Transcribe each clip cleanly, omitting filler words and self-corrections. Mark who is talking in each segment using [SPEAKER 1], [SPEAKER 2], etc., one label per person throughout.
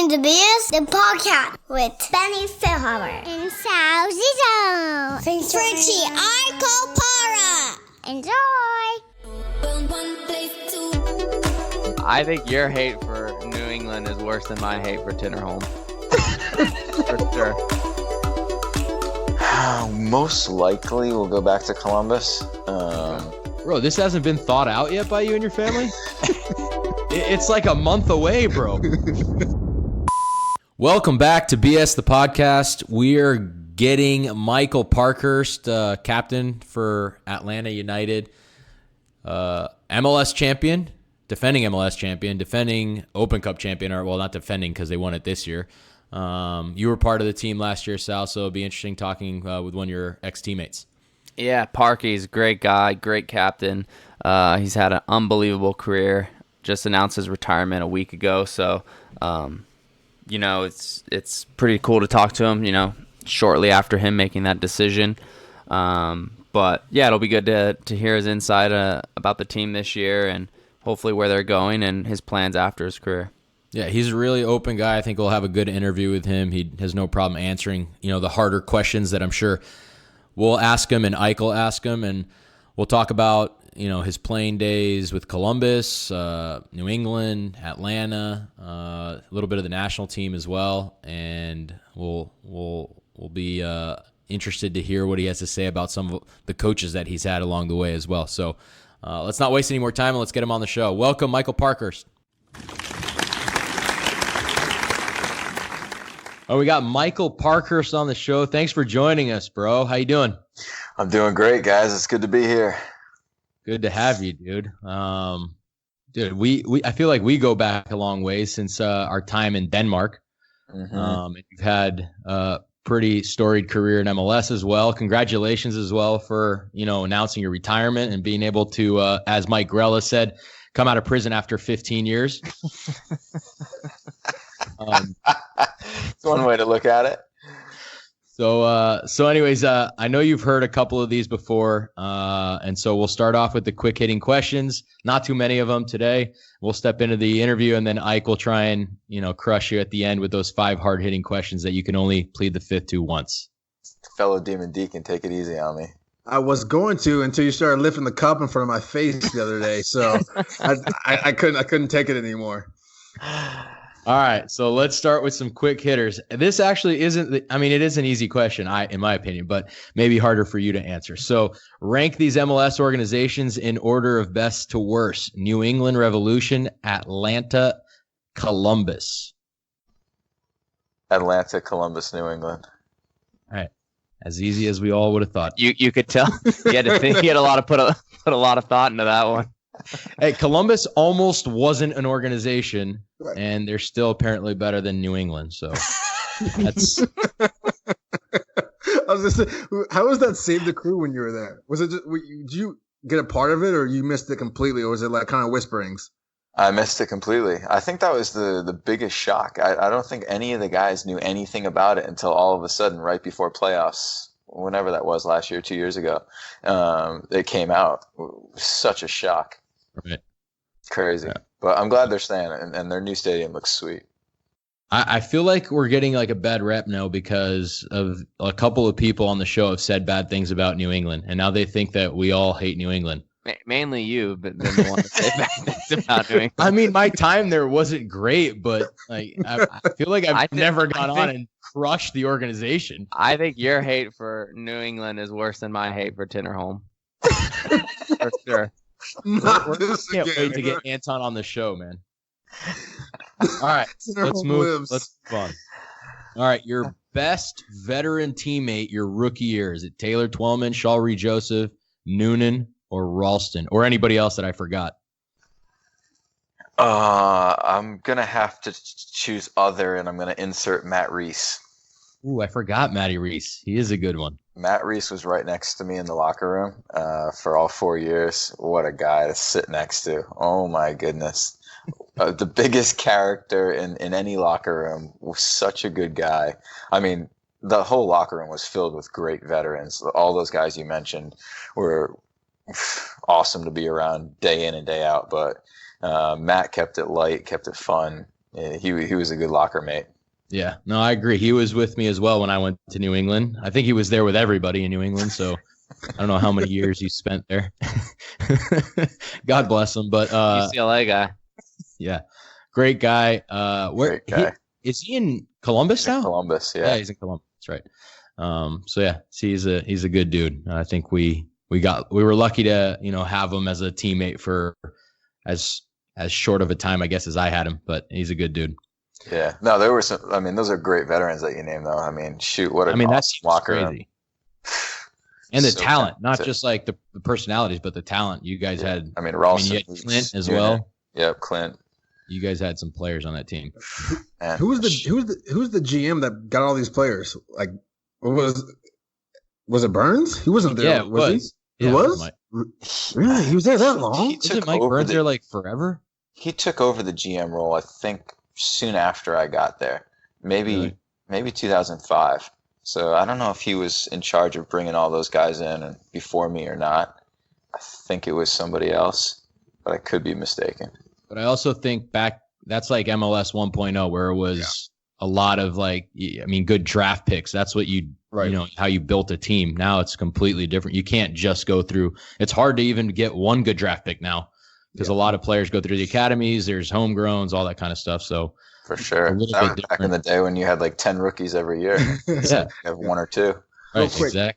[SPEAKER 1] listening to BS the podcast with Benny Philhammer and Sal Zizzo. Thanks for Richie Arcopara. Enjoy.
[SPEAKER 2] I think your hate for New England is worse than my hate for Tinnerholm. For sure.
[SPEAKER 3] Most likely we'll go back to Columbus.
[SPEAKER 4] Bro, this hasn't been thought out yet by you and your family? It's like a month away, bro. Welcome back to BS the podcast. We're getting Michael Parkhurst, captain for Atlanta United, MLS champion, defending Open Cup champion, or well, not defending because they won it this year. You were part of the team last year, Sal, so it'll be interesting talking with one of your ex-teammates.
[SPEAKER 2] Yeah, Parky's a great guy, great captain. He's had an unbelievable career. Just announced his retirement a week ago, so it's pretty cool to talk to him, shortly after him making that decision. But yeah, it'll be good to hear his insight about the team this year and hopefully where they're going and his plans after his career.
[SPEAKER 4] Yeah, he's a really open guy. I think we'll have a good interview with him. He has no problem answering, the harder questions that I'm sure we'll ask him and Ike will ask him, and we'll talk about his playing days with Columbus, New England, Atlanta, a little bit of the national team as well, and we'll be interested to hear what he has to say about some of the coaches that he's had along the way as well. So let's not waste any more time and let's get him on the show. Welcome, Michael Parkhurst. Oh, we got Michael Parkhurst on the show. Thanks for joining us, bro. How you doing?
[SPEAKER 3] I'm doing great, guys. It's good to be here.
[SPEAKER 4] Good to have you, dude. I feel like we go back a long way since our time in Denmark. Mm-hmm. You've had a pretty storied career in MLS as well. Congratulations as well for announcing your retirement and being able to, as Mike Grella said, come out of prison after 15 years.
[SPEAKER 3] It's one way to look at it.
[SPEAKER 4] So anyways, I know you've heard a couple of these before, and so we'll start off with the quick hitting questions. Not too many of them today. We'll step into the interview, and then Ike will try and crush you at the end with those 5 hard hitting questions that you can only plead the fifth to once.
[SPEAKER 3] Fellow Demon Deacon, take it easy on me.
[SPEAKER 5] I was going to until you started lifting the cup in front of my face the other day, so I couldn't take it anymore.
[SPEAKER 4] All right, so let's start with some quick hitters. This actually isn't it is an easy question, in my opinion, but maybe harder for you to answer. So rank these MLS organizations in order of best to worst. New England Revolution, Atlanta, Columbus.
[SPEAKER 3] Atlanta, Columbus, New England.
[SPEAKER 4] All right. As easy as we all would have thought.
[SPEAKER 2] You could tell he had to think. He had put a lot of thought into that one.
[SPEAKER 4] Hey, Columbus almost wasn't an organization, and they're still apparently better than New England. So that's.
[SPEAKER 5] I was gonna say, how was that Save the Crew when you were there? Was it? Did you get a part of it, or you missed it completely, or was it like kind of whisperings?
[SPEAKER 3] I missed it completely. I think that was the biggest shock. I don't think any of the guys knew anything about it until all of a sudden, right before playoffs, whenever that was, last year, 2 years ago, it came out. Such a shock.
[SPEAKER 4] Right.
[SPEAKER 3] Crazy. Yeah. But I'm glad they're staying, and their new stadium looks sweet.
[SPEAKER 4] I feel like we're getting like a bad rep now because of a couple of people on the show have said bad things about New England, and now they think that we all hate New England.
[SPEAKER 2] Mainly you, but then they want to say bad things about New England.
[SPEAKER 4] I mean, my time there wasn't great, but I feel like I've never gone on and crushed the organization.
[SPEAKER 2] I think your hate for New England is worse than my hate for Tinnerholm. For sure.
[SPEAKER 4] Can't wait to get Anton on the show, man. All right, let's move on. All right, your best veteran teammate your rookie year. Is it Taylor Twellman, Shaw Reed Joseph, Noonan, or Ralston, or anybody else that I forgot?
[SPEAKER 3] I'm going to have to choose other, and I'm going to insert Matt Reese.
[SPEAKER 4] Ooh, I forgot Matty Reese. He is a good one.
[SPEAKER 3] Matt Reese was right next to me in the locker room for all 4 years. What a guy to sit next to. Oh, my goodness. The biggest character in any locker room. Was such a good guy. I mean, the whole locker room was filled with great veterans. All those guys you mentioned were awesome to be around day in and day out. But Matt kept it light, kept it fun. He was a good locker mate.
[SPEAKER 4] Yeah, no, I agree. He was with me as well when I went to New England. I think he was there with everybody in New England. So I don't know how many years he spent there. God bless him. But
[SPEAKER 2] UCLA guy.
[SPEAKER 4] Yeah, great guy.
[SPEAKER 3] Great guy.
[SPEAKER 4] Is he in Columbus now?
[SPEAKER 3] Columbus, yeah.
[SPEAKER 4] Yeah, he's in Columbus. That's right. So yeah, he's a good dude. I think we were lucky to have him as a teammate for as short of a time, I guess, as I had him. But he's a good dude.
[SPEAKER 3] Yeah. No, there were some. I mean, those are great veterans that you named, though. I mean, shoot, what
[SPEAKER 4] that's
[SPEAKER 3] locker
[SPEAKER 4] crazy.
[SPEAKER 3] room.
[SPEAKER 4] And the talent, not just like the personalities, but the talent you guys had.
[SPEAKER 3] I mean, Ralston,
[SPEAKER 4] you had Clint as well.
[SPEAKER 3] Yep, Clint.
[SPEAKER 4] You guys had some players on that team.
[SPEAKER 5] Who's the GM that got all these players? Like, was it Burns? He wasn't there.
[SPEAKER 4] Yeah, it was.
[SPEAKER 5] He was? Really? He was there that long?
[SPEAKER 4] Wasn't Mike Burns there like forever?
[SPEAKER 3] He took over the GM role, I think, soon after I got there. Maybe 2005. So I don't know if he was in charge of bringing all those guys in and before me or not. I think it was somebody else, but I could be mistaken.
[SPEAKER 4] But I also think that's like MLS 1.0, where it was a lot of good draft picks. That's what how you built a team. Now it's completely different. You can't just go through. It's hard to even get one good draft pick now because a lot of players go through the academies. There's homegrowns, all that kind of stuff. So
[SPEAKER 3] for sure, that was back in the day when you had like 10 rookies every year.
[SPEAKER 4] Yeah,
[SPEAKER 3] you have one or two.
[SPEAKER 4] Right, exactly.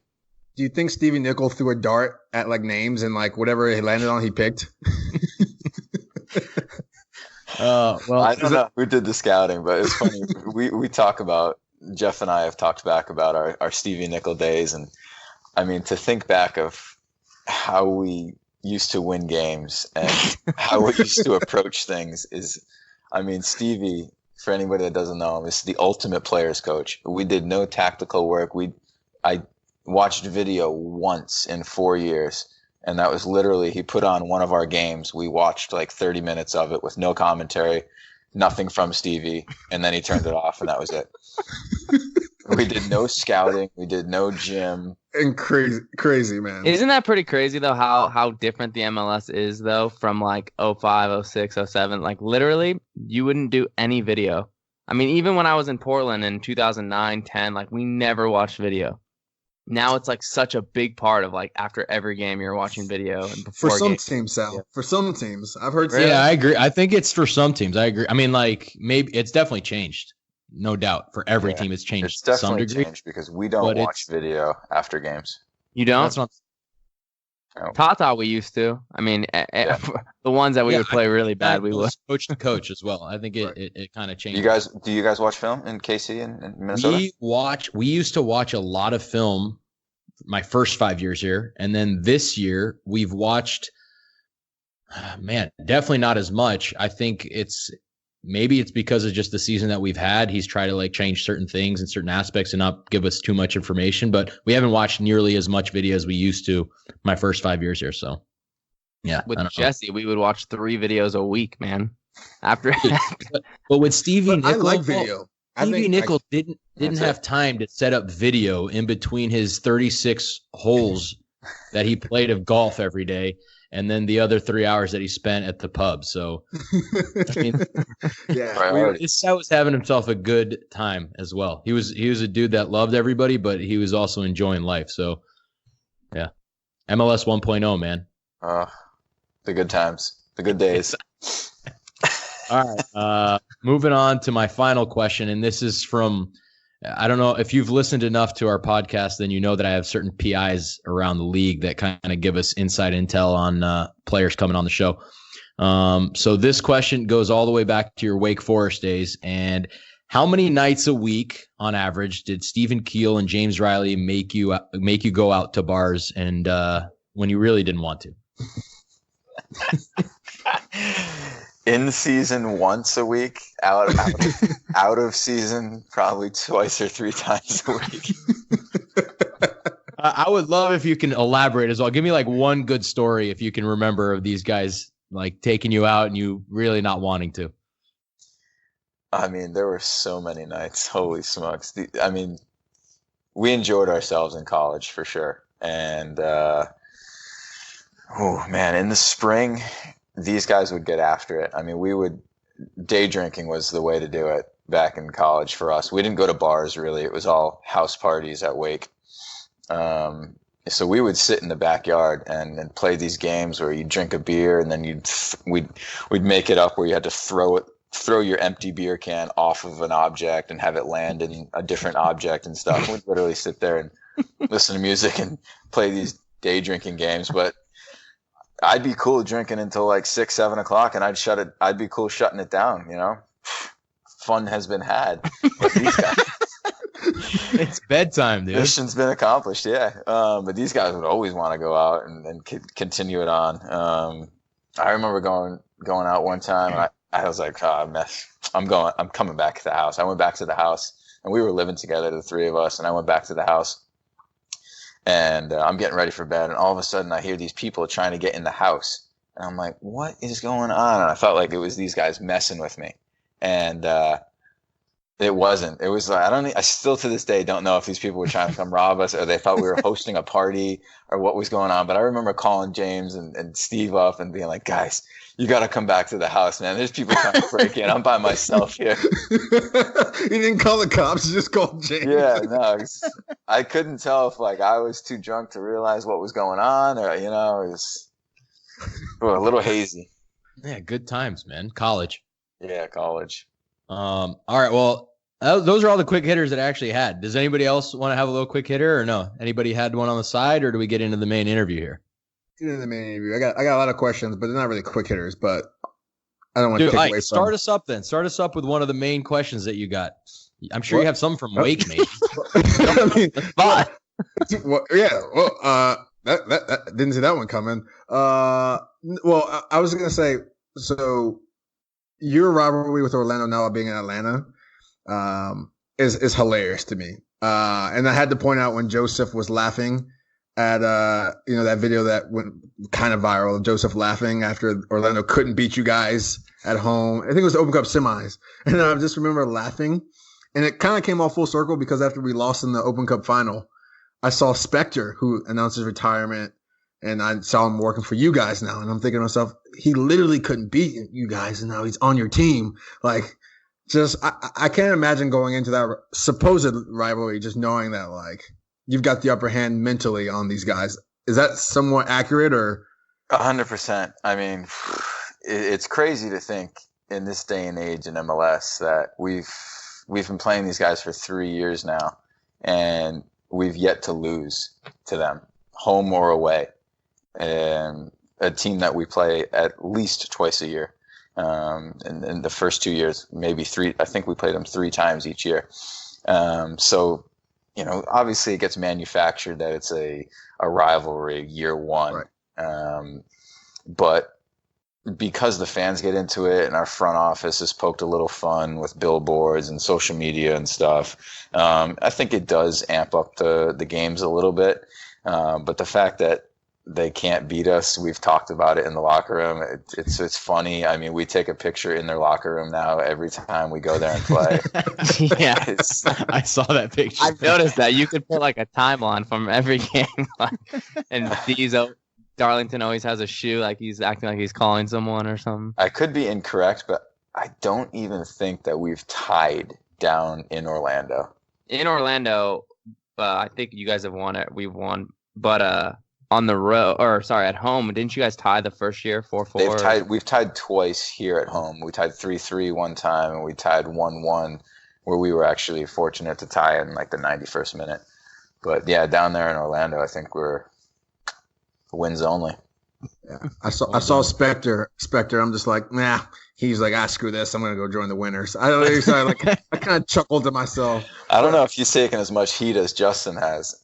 [SPEAKER 5] Do you think Stevie Nickel threw a dart at like names and like whatever he landed on, he picked?
[SPEAKER 3] Well, I don't know who did the scouting, but it's funny. we talk about, Jeff and I have talked back about our Stevie Nickel days, and I mean, to think back of how we used to win games and how we used to approach things is, I mean, Stevie, for anybody that doesn't know him, is the ultimate players coach. We did no tactical work. I watched video once in 4 years. And that was literally, he put on one of our games. We watched like 30 minutes of it with no commentary, nothing from Stevie. And then he turned it off and that was it. We did no scouting. We did no gym.
[SPEAKER 5] And crazy, man.
[SPEAKER 2] Isn't that pretty crazy though, how different the MLS is though from like 05, 06, 07? Like literally you wouldn't do any video. I mean, even when I was in Portland in 2009, 10, like we never watched video. Now it's like such a big part of like after every game you're watching video and before
[SPEAKER 5] for some teams, Sal. Yeah. For some teams, I've heard.
[SPEAKER 4] Yeah, I agree. I think it's for some teams. I agree. I mean, like maybe it's definitely changed, no doubt. For every team, it's changed.
[SPEAKER 3] It's definitely changed because we don't watch video after games.
[SPEAKER 2] You don't?
[SPEAKER 4] That's not.
[SPEAKER 2] Tata, we used to. I mean, the ones that we would play really bad, we would.
[SPEAKER 4] Coach to coach as well. I think it kind of changed.
[SPEAKER 3] Do you guys watch film in KC and Minnesota?
[SPEAKER 4] We used to watch a lot of film my first 5 years here. And then this year we've watched, definitely not as much. I think maybe it's because of just the season that we've had. He's tried to like change certain things and certain aspects and not give us too much information, but we haven't watched nearly as much video as we used to my first 5 years here. So yeah,
[SPEAKER 2] with Jesse, we would watch 3 videos a week, man. After,
[SPEAKER 4] but with Stevie Nickel,
[SPEAKER 5] I like video.
[SPEAKER 4] Stevie Nickel didn't have time to set up video in between his 36 holes that he played of golf every day, and then the other 3 hours that he spent at the pub. So, I mean, this guy was having himself a good time as well. He was a dude that loved everybody, but he was also enjoying life. So, yeah, MLS 1.0, man.
[SPEAKER 3] The good times, the good days.
[SPEAKER 4] All right. Moving on to my final question, and this is from, I don't know if you've listened enough to our podcast, then you know that I have certain PIs around the league that kind of give us inside intel on players coming on the show. So this question goes all the way back to your Wake Forest days. And how many nights a week, on average, did Stephen Keel and James Riley make you go out to bars and when you really didn't want to?
[SPEAKER 3] In season once a week, out of season probably twice or 3 times a week.
[SPEAKER 4] I would love if you can elaborate as well. Give me like one good story if you can remember of these guys like taking you out and you really not wanting to.
[SPEAKER 3] I mean, there were so many nights. Holy smokes! We enjoyed ourselves in college for sure, and in the spring. These guys would get after it. I mean, day drinking was the way to do it back in college for us. We didn't go to bars really. It was all house parties at Wake. So we would sit in the backyard and play these games where you drink a beer and then we'd make it up where you had to throw your empty beer can off of an object and have it land in a different object and stuff. We'd literally sit there and listen to music and play these day drinking games. But I'd be cool drinking until like 6, 7 o'clock, and I'd be cool shutting it down. Fun has been had. But these guys,
[SPEAKER 4] It's bedtime, dude.
[SPEAKER 3] mission's been accomplished, yeah. But these guys would always want to go out and continue it on. I remember going out one time. I was like, I'm coming back to the house. I went back to the house, and we were living together, the three of us. And I went back to the house, and I'm getting ready for bed. And all of a sudden, I hear these people trying to get in the house, and I'm like, what is going on? And I felt like it was these guys messing with me, and it wasn't. It was like, I still to this day don't know if these people were trying to come rob us or they thought we were hosting a party or what was going on. But I remember calling James and Steve up and being like, guys, you got to come back to the house, man. There's people trying to break in. I'm by myself here.
[SPEAKER 5] You didn't call the cops, you just called James.
[SPEAKER 3] Yeah, no. I couldn't tell if like I was too drunk to realize what was going on or, it was a little hazy.
[SPEAKER 4] Yeah, good times, man. College.
[SPEAKER 3] Yeah, college.
[SPEAKER 4] All right, well, those are all the quick hitters that I actually had. Does anybody else want to have a little quick hitter or no? Anybody had one on the side, or do we get into the main interview here?
[SPEAKER 5] Get into the main interview. I got a lot of questions, but they're not really quick hitters. But I don't want to
[SPEAKER 4] Dude,
[SPEAKER 5] take
[SPEAKER 4] Ike,
[SPEAKER 5] away from.
[SPEAKER 4] start us up then. Start us up with one of the main questions that you got. I'm sure you have some from Wake, maybe.
[SPEAKER 5] I mean,
[SPEAKER 2] Fine.
[SPEAKER 5] yeah. Well, that didn't see that one coming. Well, I was gonna say, so your rivalry with Orlando now being in Atlanta, is hilarious to me. And I had to point out when Joseph was laughing at that video that went kind of viral of Joseph laughing after Orlando couldn't beat you guys at home. I think it was the Open Cup semis, and I just remember laughing. And it kind of came all full circle because after we lost in the Open Cup final, I saw Spectre, who announced his retirement, and I saw him working for you guys now. And I'm thinking to myself, he literally couldn't beat you guys, and now he's on your team. Like, just I can't imagine going into that supposed rivalry just knowing that like you've got the upper hand mentally on these guys. Is that somewhat accurate or?
[SPEAKER 3] 100%. I mean, it's crazy to think in this day and age in MLS that we've been playing these guys for 3 years now, and we've yet to lose to them, home or away. And a team that we play at least twice a year. In the first 2 years, maybe three. I think we played them 3 times each year. So, obviously it gets manufactured that it's a rivalry year one. Right. But because the fans get into it and our front office has poked a little fun with billboards and social media and stuff, I think it does amp up the games a little bit. But the fact that they can't beat us, we've talked about it in the locker room. It's funny. I mean, we take a picture in their locker room now every time we go there and play.
[SPEAKER 2] Yeah,
[SPEAKER 4] I saw that picture.
[SPEAKER 2] I've noticed that you could put like a timeline from every game, and Darlington always has a shoe, like he's acting like he's calling someone or something.
[SPEAKER 3] I could be incorrect, but I don't even think that we've tied down in Orlando.
[SPEAKER 2] In Orlando, I think you guys have won it. We've won, but on the road, at home, didn't you guys tie the first year 4-4?
[SPEAKER 3] We've tied twice here at home. We tied 3-3 one time, and we tied 1-1, where we were actually fortunate to tie in like the 91st minute. But yeah, down there in Orlando, I think we're wins only.
[SPEAKER 5] Yeah, I saw Spectre. I'm just like, nah. He's like, screw this. I'm gonna go join the winners. I don't know. So I kind of chuckled to myself.
[SPEAKER 3] I don't know if he's taken as much heat as Justin has.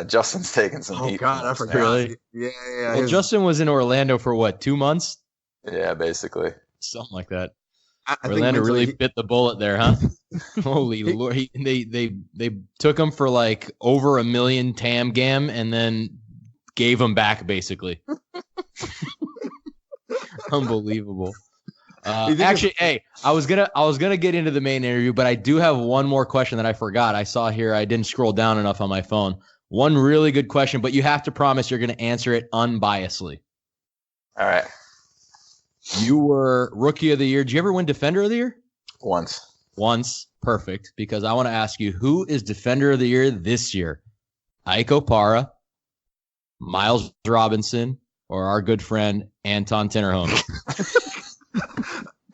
[SPEAKER 3] Justin's taken some heat.
[SPEAKER 5] Oh God, I forgot.
[SPEAKER 4] Really?
[SPEAKER 5] Yeah.
[SPEAKER 4] Well, Justin was in Orlando for what, 2 months?
[SPEAKER 3] Yeah, basically.
[SPEAKER 4] Something like that.
[SPEAKER 5] I
[SPEAKER 4] Orlando really bit the bullet there, huh? Holy Lord! They took him for like over $1 million TAM gam, and then gave him back basically. Unbelievable. Actually, hey, I was gonna get into the main interview, but I do have one more question that I forgot. I saw here. I didn't scroll down enough on my phone. One really good question, but you have to promise you're gonna answer it unbiasedly.
[SPEAKER 3] All right.
[SPEAKER 4] You were Rookie of the Year. Did you ever win Defender of the Year?
[SPEAKER 3] Once.
[SPEAKER 4] Perfect. Because I want to ask you, who is Defender of the Year this year? Ike Opara, Miles Robinson, or our good friend Anton Tinnerholm?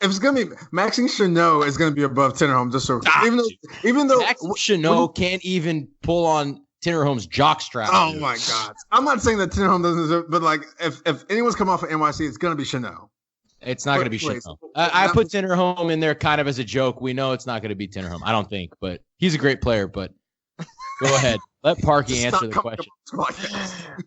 [SPEAKER 5] If it's gonna be Maxine Chanot is gonna be above Tinnerholm, just so even though
[SPEAKER 4] Maxine Chanot can't even pull on Tinnerholm's jockstrap.
[SPEAKER 5] Oh my God! I'm not saying that Tinnerholm doesn't deserve, but like if anyone's come off of NYC, it's gonna be Chanot.
[SPEAKER 4] It's not going to be Tinnerholm. I put Tinnerholm in there kind of as a joke. We know it's not going to be Tinnerholm. I don't think, but he's a great player. But go ahead, let Parky answer the question.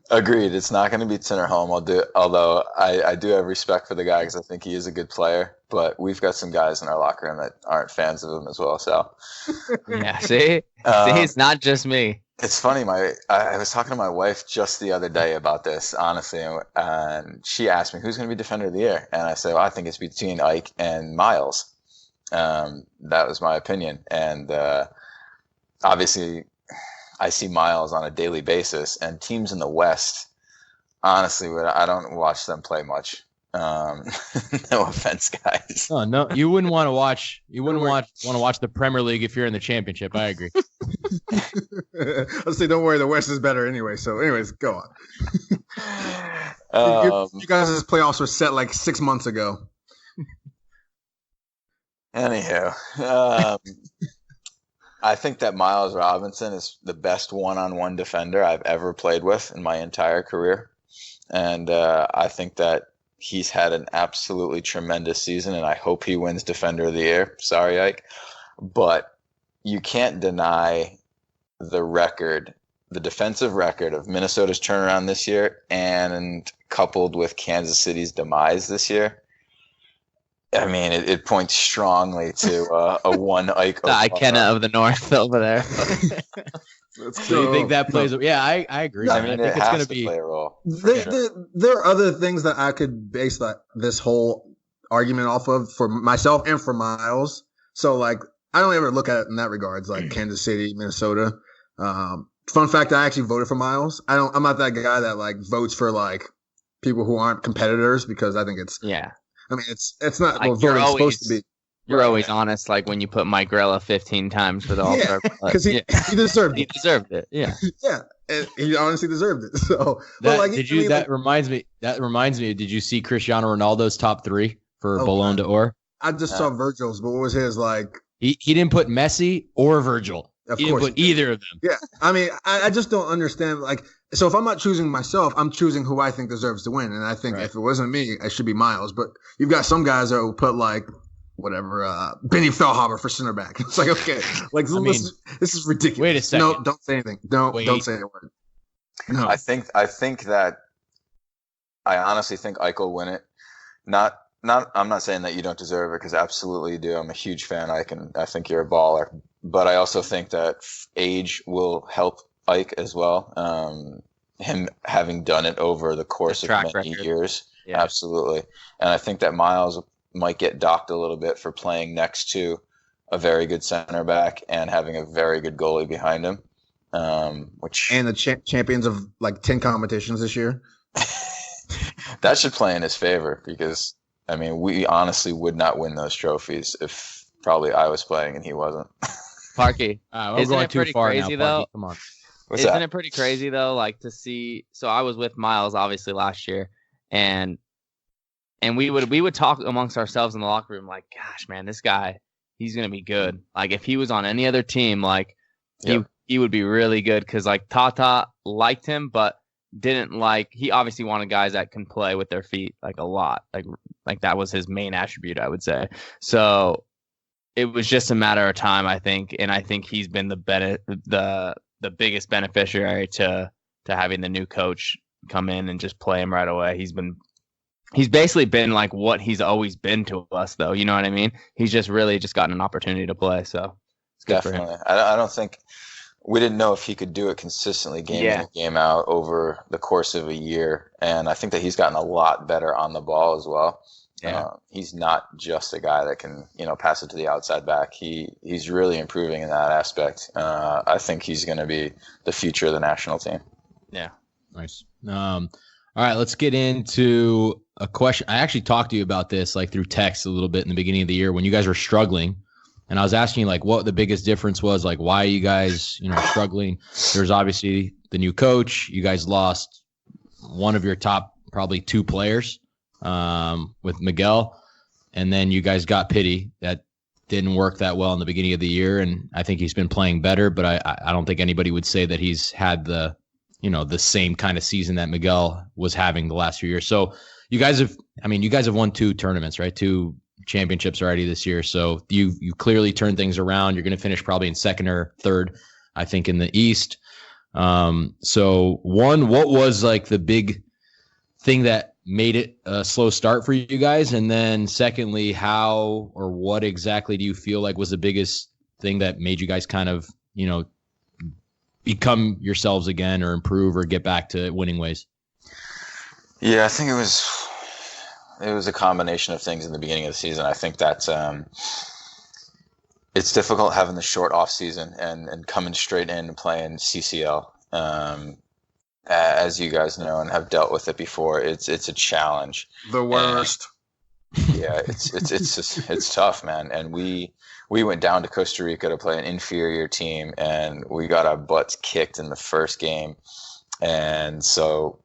[SPEAKER 3] Agreed. It's not going to be Tinnerholm. Although I do have respect for the guy because I think he is a good player. But we've got some guys in our locker room that aren't fans of him as well. So
[SPEAKER 2] yeah, see, it's not just me.
[SPEAKER 3] It's funny. I was talking to my wife just the other day about this, honestly, and she asked me who's going to be Defender of the Year, and I said, well, I think it's between Ike and Miles. That was my opinion, and obviously, I see Miles on a daily basis, and teams in the West, honestly, I don't watch them play much. No offense, guys.
[SPEAKER 4] Oh no, you wouldn't want to watch. You wouldn't want to watch the Premier League if you're in the Championship. I agree.
[SPEAKER 5] Let's say, don't worry, the West is better anyway. So, anyways, go on. You guys' playoffs were set like 6 months ago.
[SPEAKER 3] Anywho, I think that Miles Robinson is the best one-on-one defender I've ever played with in my entire career, and I think that he's had an absolutely tremendous season, and I hope he wins Defender of the Year. Sorry, Ike, but you can't deny the defensive record of Minnesota's turnaround this year, and coupled with Kansas City's demise this year. I mean, it points strongly to a one Ike.
[SPEAKER 2] The Ikena of the North over there.
[SPEAKER 4] So you think that plays? Yeah, I agree.
[SPEAKER 3] I mean,
[SPEAKER 4] I think
[SPEAKER 3] it
[SPEAKER 4] it's going
[SPEAKER 3] has
[SPEAKER 4] to
[SPEAKER 3] to
[SPEAKER 4] be.
[SPEAKER 3] play a role.
[SPEAKER 5] There are other things that I could base this whole argument off of for myself and for Miles. So, like, I don't ever look at it in that regards, like Kansas City, Minnesota. Fun fact: I actually voted for Miles. I'm not that guy that like votes for like people who aren't competitors because I think it's.
[SPEAKER 2] Yeah.
[SPEAKER 5] I mean, it's not
[SPEAKER 2] like
[SPEAKER 5] what voting's supposed to be.
[SPEAKER 2] You're always honest, like when you put Mike Grella 15 times for the All-Star.
[SPEAKER 5] Because he deserved it.
[SPEAKER 2] He deserved it. Yeah.
[SPEAKER 5] Yeah, and he honestly deserved it. So,
[SPEAKER 4] that reminds me. Did you see Cristiano Ronaldo's top 3 for Ballon d'Or?
[SPEAKER 5] I just saw Virgil's, but what was his like?
[SPEAKER 4] He didn't put Messi or Virgil. He didn't put either of them.
[SPEAKER 5] Yeah, I mean, I just don't understand. Like, so if I'm not choosing myself, I'm choosing who I think deserves to win, and I think if it wasn't me, it should be Miles. But you've got some guys that will put like whatever, Benny Feilhaber for center back. It's like, okay, like this is ridiculous.
[SPEAKER 4] Wait a second.
[SPEAKER 5] No, don't say anything. Don't say a word. No.
[SPEAKER 3] I think that I honestly think Ike will win it. I'm not saying that you don't deserve it because absolutely you do. I'm a huge fan, Ike, and I think you're a baller. But I also think that age will help Ike as well. Him having done it over the course of many years. Yeah. Absolutely. And I think that Miles might get docked a little bit for playing next to a very good center back and having a very good goalie behind him. And
[SPEAKER 5] the champions of like 10 competitions this year.
[SPEAKER 3] That should play in his favor because, I mean, we honestly would not win those trophies if probably I was playing and he wasn't.
[SPEAKER 2] Parky,
[SPEAKER 4] isn't it pretty crazy though? Come on.
[SPEAKER 2] Isn't it pretty crazy though? Like to see. So I was with Miles obviously last year, and we would talk amongst ourselves in the locker room like, gosh, man, this guy, he's gonna be good. Like if he was on any other team, like he would be really good because like Tata liked him, but didn't like. He obviously wanted guys that can play with their feet like a lot. Like that was his main attribute, I would say. So. It was just a matter of time, I think, and I think he's been the biggest beneficiary to having the new coach come in and just play him right away. He's basically been like what he's always been to us, though. You know what I mean? He's just really just gotten an opportunity to play, so it's good
[SPEAKER 3] definitely.
[SPEAKER 2] For him.
[SPEAKER 3] I don't think we didn't know if he could do it consistently, game in and game out over the course of a year, and I think that he's gotten a lot better on the ball as well. Yeah. He's not just a guy that can, pass it to the outside back. He's really improving in that aspect. I think he's going to be the future of the national team.
[SPEAKER 2] Yeah.
[SPEAKER 4] Nice. All right, let's get into a question. I actually talked to you about this like through text a little bit in the beginning of the year when you guys were struggling. And I was asking you like what the biggest difference was, like why you guys, struggling. There's obviously the new coach. You guys lost one of your top probably 2 players with Miguel. And then you guys got Pity. That didn't work that well in the beginning of the year. And I think he's been playing better, but I don't think anybody would say that he's had the same kind of season that Miguel was having the last few years. So you guys have won 2 tournaments, right? 2 championships already this year. So you clearly turned things around. You're going to finish probably in 2nd or 3rd, I think, in the East. So one, what was like the big thing that made it a slow start for you guys? And then secondly, how or what exactly do you feel like was the biggest thing that made you guys kind of, become yourselves again or improve or get back to winning ways?
[SPEAKER 3] Yeah, I think it was a combination of things in the beginning of the season. I think that it's difficult having the short off season and coming straight in and playing CCL. As you guys know and have dealt with it before, it's a challenge.
[SPEAKER 5] The worst.
[SPEAKER 3] Yeah, it's tough, man. And we went down to Costa Rica to play an inferior team, and we got our butts kicked in the first game. And so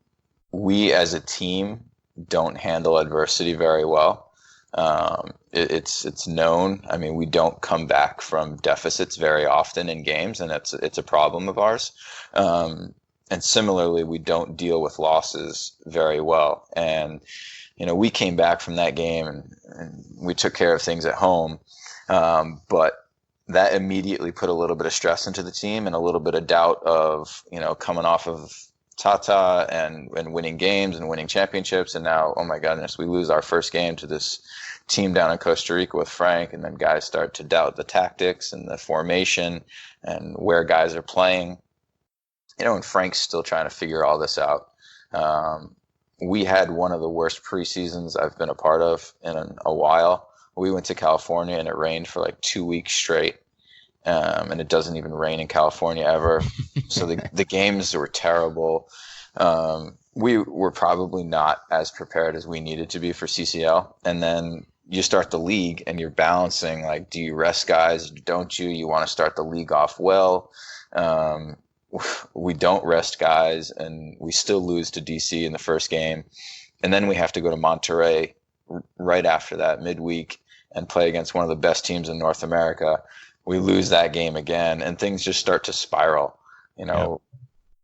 [SPEAKER 3] we as a team don't handle adversity very well. It's known. I mean, we don't come back from deficits very often in games, and it's a problem of ours. And similarly, we don't deal with losses very well. And we came back from that game and we took care of things at home. But that immediately put a little bit of stress into the team and a little bit of doubt of, coming off of Tata and winning games and winning championships. And now, oh my goodness, we lose our first game to this team down in Costa Rica with Frank. And then guys start to doubt the tactics and the formation and where guys are playing. And Frank's still trying to figure all this out. We had one of the worst preseasons I've been a part of in a while. We went to California and it rained for like 2 weeks straight. And it doesn't even rain in California ever. So the games were terrible. We were probably not as prepared as we needed to be for CCL. And then you start the league and you're balancing, like, do you rest guys? Don't you? You want to start the league off well. We don't rest guys and we still lose to DC in the first game. And then we have to go to Monterrey right after that midweek and play against one of the best teams in North America. We lose that game again and things just start to spiral.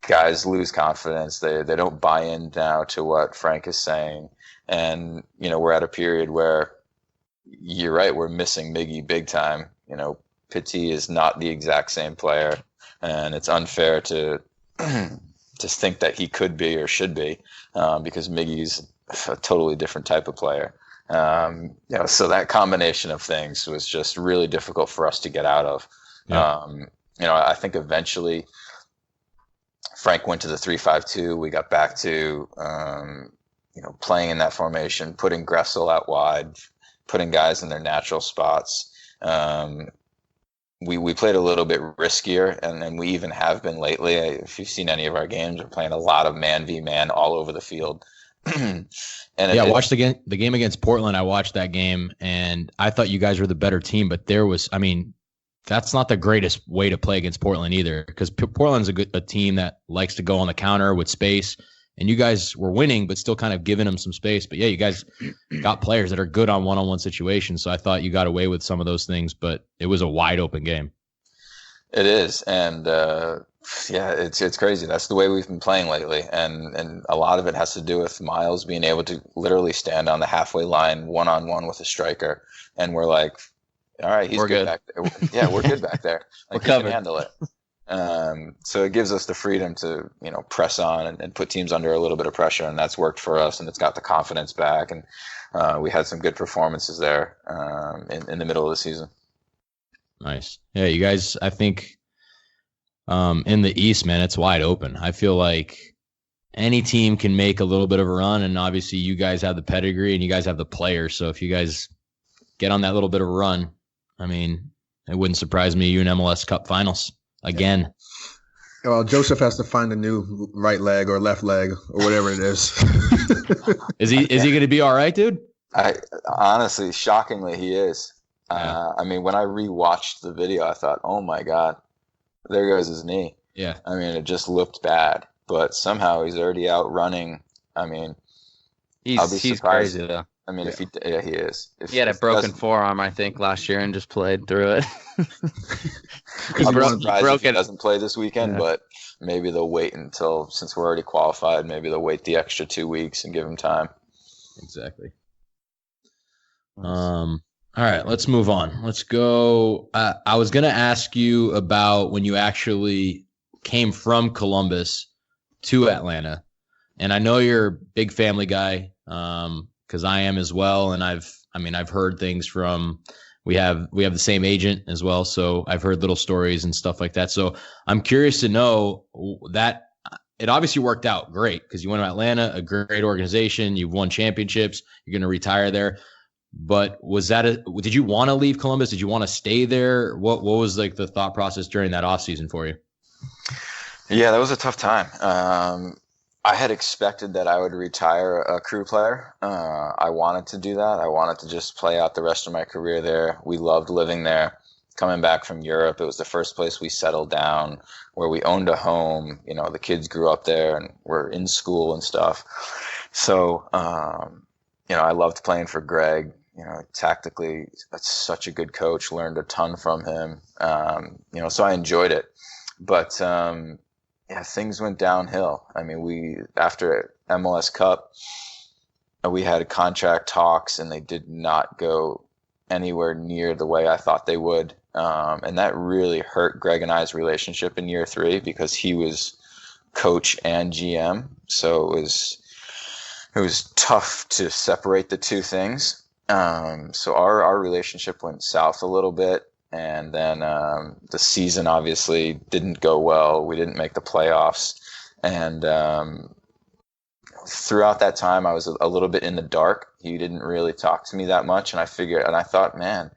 [SPEAKER 3] Guys lose confidence. They don't buy in now to what Frank is saying. And, we're at a period where you're right. We're missing Miggy big time. Petit is not the exact same player. And it's unfair to think that he could be or should be because Miggy's a totally different type of player. So that combination of things was just really difficult for us to get out of. Yeah. I think eventually Frank went to the 3-5-2. We got back to playing in that formation, putting Gressel out wide, putting guys in their natural spots. We played a little bit riskier, and we even have been lately. If you've seen any of our games, we're playing a lot of man v man all over the field.
[SPEAKER 4] I watched the game against Portland. I watched that game, and I thought you guys were the better team. But that's not the greatest way to play against Portland either, because Portland's a team that likes to go on the counter with space. And you guys were winning, but still kind of giving them some space. But yeah, you guys got players that are good on one-on-one situations. So I thought you got away with some of those things, but it was a wide open game.
[SPEAKER 3] It is. And it's crazy. That's the way we've been playing lately. And a lot of it has to do with Miles being able to literally stand on the halfway line one-on-one with a striker. And we're like, all right, we're good back there. Yeah, we're good back there. Like, we can handle it. So it gives us the freedom to, press on and put teams under a little bit of pressure, and that's worked for us, and it's got the confidence back, and we had some good performances there in the middle of the season.
[SPEAKER 4] Nice. Yeah, you guys, I think in the East, man, it's wide open. I feel like any team can make a little bit of a run, and obviously you guys have the pedigree and you guys have the players, so if you guys get on that little bit of a run, it wouldn't surprise me you in MLS Cup Finals. Again.
[SPEAKER 5] Well, Joseph has to find a new right leg or left leg or whatever it is.
[SPEAKER 4] Is he going to be all right, dude?
[SPEAKER 3] I honestly, shockingly, he is.
[SPEAKER 4] Yeah.
[SPEAKER 3] I mean, when I rewatched the video, I thought, "Oh my God, there goes his knee."
[SPEAKER 4] Yeah.
[SPEAKER 3] I mean, it just looked bad, but somehow he's already out running. I mean, I'll be
[SPEAKER 2] He's
[SPEAKER 3] surprised.
[SPEAKER 2] crazy though.
[SPEAKER 3] I mean, he is.
[SPEAKER 2] He had a broken forearm, I think, last year and just played through it.
[SPEAKER 3] I'll be surprised if he doesn't play this weekend,
[SPEAKER 2] Yeah.
[SPEAKER 3] but maybe they'll wait until, since we're already qualified, maybe they'll wait the extra 2 weeks and give him time.
[SPEAKER 4] Exactly. All right, let's move on. Let's go. I was going to ask you about when you actually came from Columbus to Atlanta. And I know you're a big family guy, because I am as well. And I've heard things from, we have the same agent as well. So I've heard little stories and stuff like that. So I'm curious to know that it obviously worked out great because you went to Atlanta, a great organization. You've won championships. You're going to retire there. But did you want to leave Columbus? Did you want to stay there? What was like the thought process during that offseason for you?
[SPEAKER 3] Yeah, that was a tough time. I had expected that I would retire a crew player. I wanted to do that. I wanted to just play out the rest of my career there. We loved living there. Coming back from Europe, it was the first place we settled down, where we owned a home. You know, the kids grew up there and were in school and stuff. So, I loved playing for Greg. Tactically, that's such a good coach. Learned a ton from him. So I enjoyed it. But things went downhill. I mean, after MLS Cup, we had contract talks, and they did not go anywhere near the way I thought they would. And that really hurt Greg and I's relationship in year 3 because he was coach and GM. So it was tough to separate the two things. So our relationship went south a little bit. And then the season obviously didn't go well. We didn't make the playoffs. And throughout that time, I was a little bit in the dark. He didn't really talk to me that much. And I thought, man,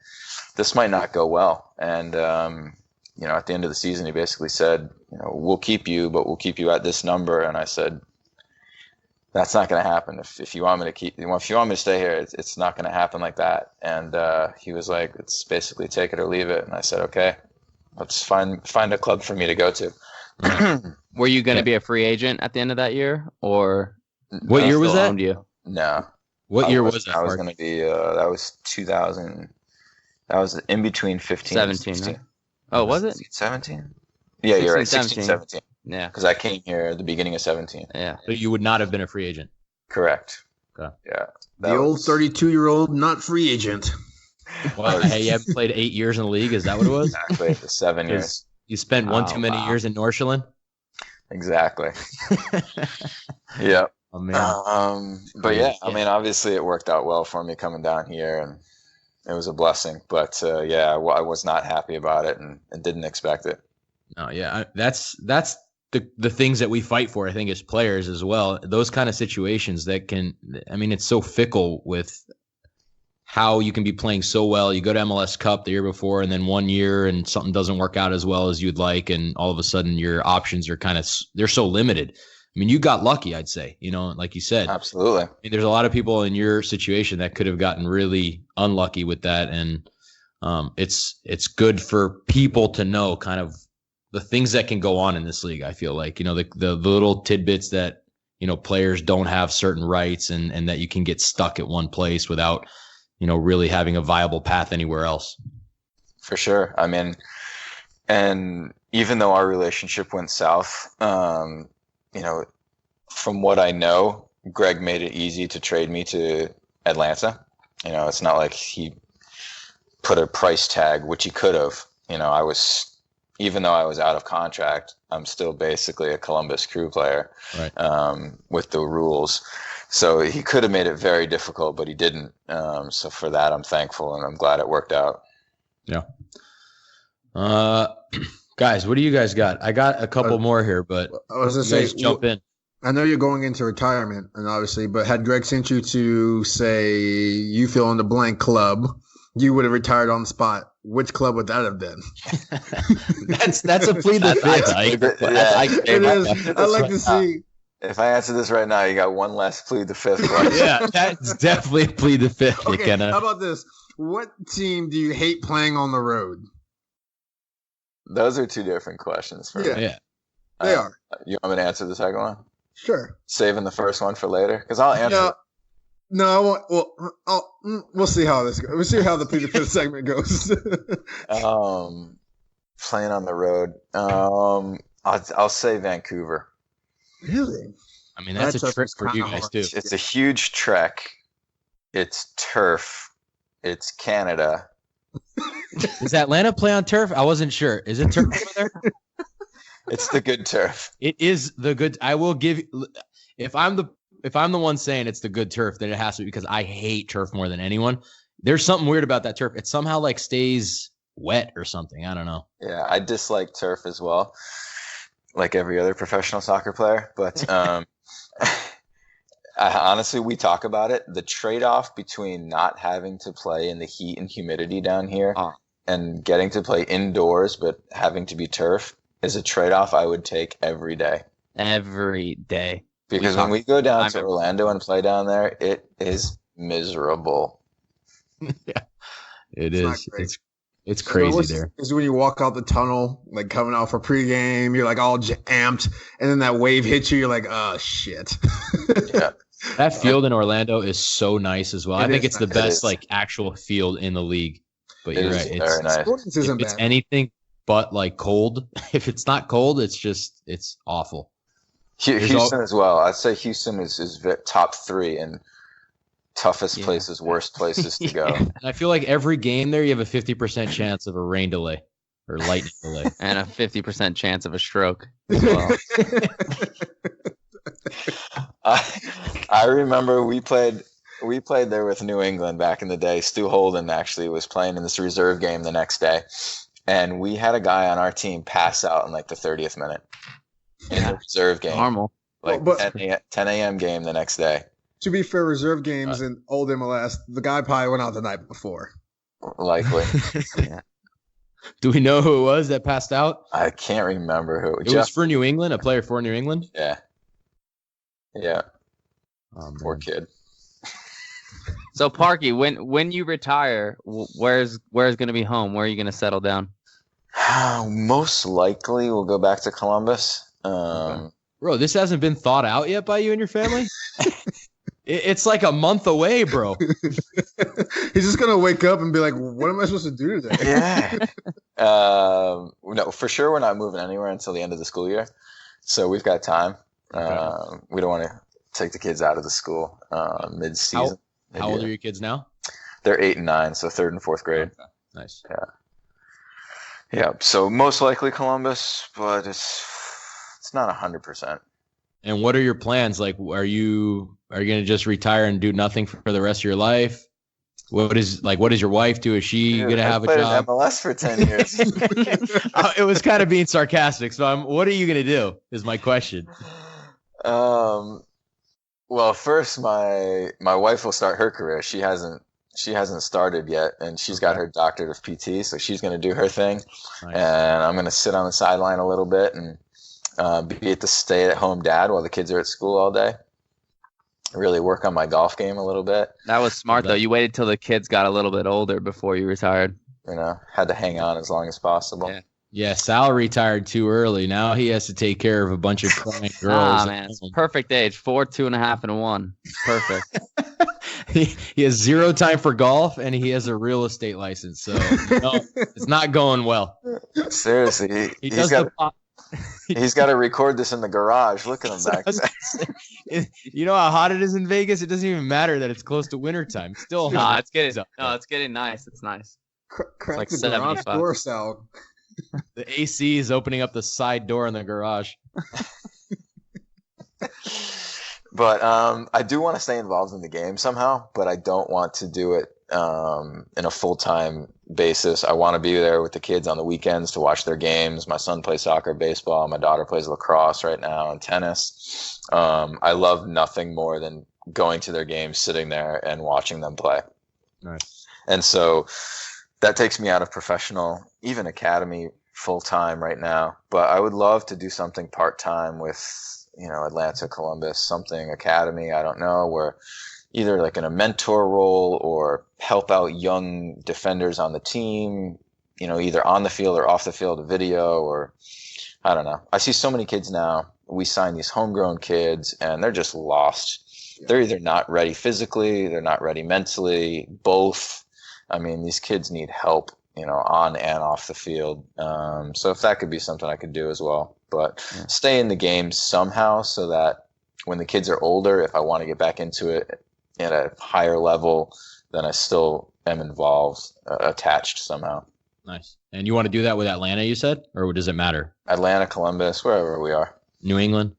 [SPEAKER 3] this might not go well. And, at the end of the season, he basically said, we'll keep you, but we'll keep you at this number. And I said, that's not going to happen. If you want me to stay here, it's not going to happen like that. And he was like, it's basically take it or leave it. And I said, okay, let's find a club for me to go to.
[SPEAKER 2] Were you going to be a free agent at the end of that year, or
[SPEAKER 4] what year was that?
[SPEAKER 2] Owned you?
[SPEAKER 3] No.
[SPEAKER 4] What year was that?
[SPEAKER 3] I was going to be. That was 2000. That was in between 15
[SPEAKER 2] 17.
[SPEAKER 3] and 16.
[SPEAKER 2] Right? Oh, was it
[SPEAKER 3] 17? Yeah, you're right. 16, 17.
[SPEAKER 2] Yeah,
[SPEAKER 3] because I came here at the beginning of 17.
[SPEAKER 2] Yeah.
[SPEAKER 4] So you would not have been a free agent.
[SPEAKER 3] Correct.
[SPEAKER 4] Okay.
[SPEAKER 3] Yeah.
[SPEAKER 5] The old 32-year-old not free agent.
[SPEAKER 4] Well, hey, you haven't played 8 years in the league. Is that what it was?
[SPEAKER 3] Exactly. The 7 years.
[SPEAKER 4] You spent one too many years in Northland.
[SPEAKER 3] Exactly. Yeah.
[SPEAKER 4] Oh man.
[SPEAKER 3] But yeah, I mean, obviously it worked out well for me coming down here, and it was a blessing. But I was not happy about it and didn't expect it.
[SPEAKER 4] No, yeah, that's the things that we fight for, I think, as players as well. Those kind of situations that it's so fickle with how you can be playing so well. You go to MLS Cup the year before, and then 1 year and something doesn't work out as well as you'd like, and all of a sudden your options are they're so limited. I mean, you got lucky, I'd say, like you said.
[SPEAKER 3] Absolutely.
[SPEAKER 4] I mean, there's a lot of people in your situation that could have gotten really unlucky with that, and it's good for people to know kind of the things that can go on in this league. I feel like, the little tidbits that, players don't have certain rights and that you can get stuck at one place without, really having a viable path anywhere else.
[SPEAKER 3] For sure. I mean, and even though our relationship went south, from what I know, Greg made it easy to trade me to Atlanta. It's not like he put a price tag, which he could have. Even though I was out of contract, I'm still basically a Columbus Crew player,
[SPEAKER 4] right?
[SPEAKER 3] With the rules. So he could have made it very difficult, but he didn't. So for that, I'm thankful, and I'm glad it worked out.
[SPEAKER 4] Yeah. Guys, what do you guys got? I got a couple more here, but
[SPEAKER 5] I was going to say,
[SPEAKER 4] jump in.
[SPEAKER 5] I know you're going into retirement, and obviously, but had Greg sent you to, say, you fill in the blank club, you would have retired on the spot, which club would that have been?
[SPEAKER 4] That's a plead the fifth.
[SPEAKER 5] It is. I'd like to see.
[SPEAKER 3] If I answer this right now, you got one less plead the fifth question.
[SPEAKER 4] Yeah, that's definitely a plead the fifth.
[SPEAKER 5] Okay, how about this? What team do you hate playing on the road?
[SPEAKER 3] Those are two different questions for me.
[SPEAKER 4] Yeah.
[SPEAKER 5] They are.
[SPEAKER 3] You want me to answer the second one?
[SPEAKER 5] Sure.
[SPEAKER 3] Saving the first one for later? Because I'll answer.
[SPEAKER 5] No, I won't. Well, we'll see how this goes. We'll see how the plead the fifth segment goes.
[SPEAKER 3] Playing on the road. I'll say Vancouver.
[SPEAKER 5] Really?
[SPEAKER 4] I mean, that's a trick for you guys too.
[SPEAKER 3] It's a huge trek. It's turf. It's Canada.
[SPEAKER 4] Does Atlanta play on turf? I wasn't sure. Is it turf over there?
[SPEAKER 3] It's the good turf.
[SPEAKER 4] It is the good. I will give. If I'm the one saying it's the good turf, then it has to be, because I hate turf more than anyone. There's something weird about that turf. It somehow like stays wet or something. I don't know.
[SPEAKER 3] Yeah, I dislike turf as well, like every other professional soccer player. But honestly, we talk about it. The trade-off between not having to play in the heat and humidity down here and getting to play indoors but having to be turf is a trade-off I would take every day.
[SPEAKER 2] Every day.
[SPEAKER 3] Because when we go down to Orlando and play down there, it is miserable.
[SPEAKER 4] Yeah, it is. It's crazy there.
[SPEAKER 5] Is when you walk out the tunnel, like coming out for pregame, you're like all amped, and then that wave hits you. You're like, oh shit. Yeah.
[SPEAKER 4] That field in Orlando is so nice as well. I think it's the best like actual field in the league. But you're right. It's
[SPEAKER 3] very nice.
[SPEAKER 4] If it's anything but like cold, if it's not cold, it's awful.
[SPEAKER 3] Houston as well. I'd say Houston is top 3 in toughest places, worst places to go.
[SPEAKER 4] And I feel like every game there, you have a 50% chance of a rain delay or lightning delay,
[SPEAKER 2] and a 50% chance of a stroke as well.
[SPEAKER 3] I remember we played there with New England back in the day. Stu Holden actually was playing in this reserve game the next day, and we had a guy on our team pass out in like the 30th minute in the reserve game.
[SPEAKER 2] Normal.
[SPEAKER 3] Like 10 a.m. game the next day.
[SPEAKER 5] To be fair, reserve games in old MLS, the guy probably went out the night before.
[SPEAKER 3] Likely.
[SPEAKER 2] Yeah.
[SPEAKER 4] Do we know who it was that passed out?
[SPEAKER 3] I can't remember who.
[SPEAKER 4] It was for New England, a player for New England?
[SPEAKER 3] Yeah. Yeah. Poor kid.
[SPEAKER 2] So Parky, when you retire, where's going to be home? Where are you going to settle down?
[SPEAKER 3] Most likely we'll go back to Columbus.
[SPEAKER 4] Bro, this hasn't been thought out yet by you and your family? It's like a month away, bro.
[SPEAKER 5] He's just going to wake up and be like, what am I supposed to do today?
[SPEAKER 3] Yeah. No, for sure we're not moving anywhere until the end of the school year. So we've got time. Okay. We don't want to take the kids out of the school mid-season.
[SPEAKER 4] How old are your kids now?
[SPEAKER 3] They're 8 and 9, so 3rd and 4th grade.
[SPEAKER 4] Okay. Nice.
[SPEAKER 3] Yeah. So most likely Columbus, but it's not 100%.
[SPEAKER 4] And what are your plans? Like, are you going to just retire and do nothing for the rest of your life? What does your wife do? Is she going to have a job?
[SPEAKER 3] MLS for 10 years.
[SPEAKER 4] It was kind of being sarcastic. So what are you going to do is my question.
[SPEAKER 3] Well, first my wife will start her career. She hasn't started yet, and she's got her doctorate of PT, so she's going to do her thing. Nice. And I'm going to sit on the sideline a little bit and be at the stay-at-home dad while the kids are at school all day. Really work on my golf game a little bit.
[SPEAKER 2] That was smart, though. You waited till the kids got a little bit older before you retired.
[SPEAKER 3] Had to hang on as long as possible.
[SPEAKER 4] Yeah, Sal retired too early. Now he has to take care of a bunch of crying girls.
[SPEAKER 2] Man, it's perfect age. 4, 2.5, and 1. Perfect.
[SPEAKER 4] He has 0 time for golf, and he has a real estate license. So it's not going well.
[SPEAKER 3] Seriously, he's got to record this in the garage. Look at him back there.
[SPEAKER 4] You know how hot it is in Vegas? It doesn't even matter that it's close to wintertime. It's still hot.
[SPEAKER 2] It's getting nice. It's nice.
[SPEAKER 5] Crack
[SPEAKER 2] like
[SPEAKER 5] the garage door, Sal.
[SPEAKER 4] The AC is opening up the side door in the garage.
[SPEAKER 3] But I do want to stay involved in the game somehow, but I don't want to do it in a full-time basis. I want to be there with the kids on the weekends to watch their games. My son plays soccer, baseball. My daughter plays lacrosse right now and tennis. I love nothing more than going to their games, sitting there, and watching them play.
[SPEAKER 4] Nice.
[SPEAKER 3] And so that takes me out of professional, even academy full time right now. But I would love to do something part time with, Atlanta, Columbus, something academy. I don't know, where either like in a mentor role or help out young defenders on the team, either on the field or off the field, a video, or I don't know. I see so many kids now. We sign these homegrown kids and they're just lost. Yeah. They're either not ready physically, they're not ready mentally, both. I mean, these kids need help, on and off the field. So if that could be something I could do as well, but stay in the game somehow so that when the kids are older, if I want to get back into it at a higher level, then I still am involved, attached somehow.
[SPEAKER 4] Nice. And you want to do that with Atlanta, you said? Or does it matter?
[SPEAKER 3] Atlanta, Columbus, wherever we are.
[SPEAKER 4] New England?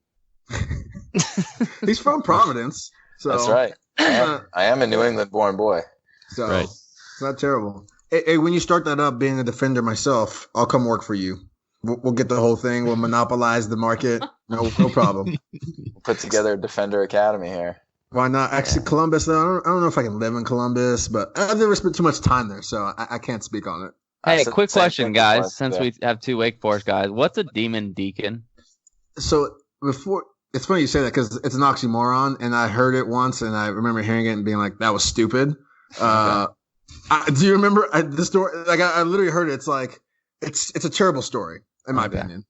[SPEAKER 5] He's from Providence. So
[SPEAKER 3] that's right. I am a New England-born boy.
[SPEAKER 5] So right. It's not terrible. Hey, when you start that up, being a defender myself, I'll come work for you. We'll get the whole thing. We'll monopolize the market. No problem.
[SPEAKER 3] We'll put together a defender academy here.
[SPEAKER 5] Why not? Actually, Columbus, though, I don't know if I can live in Columbus, but I've never spent too much time there, so I can't speak on it.
[SPEAKER 2] Hey, quick question, guys, since we have two Wake Forest guys. What's a demon deacon?
[SPEAKER 5] So it's funny you say that because it's an oxymoron, and I heard it once, and I remember hearing it and being like, that was stupid. Do you remember the story? Like, I literally heard it. It's like, it's a terrible story, in my opinion.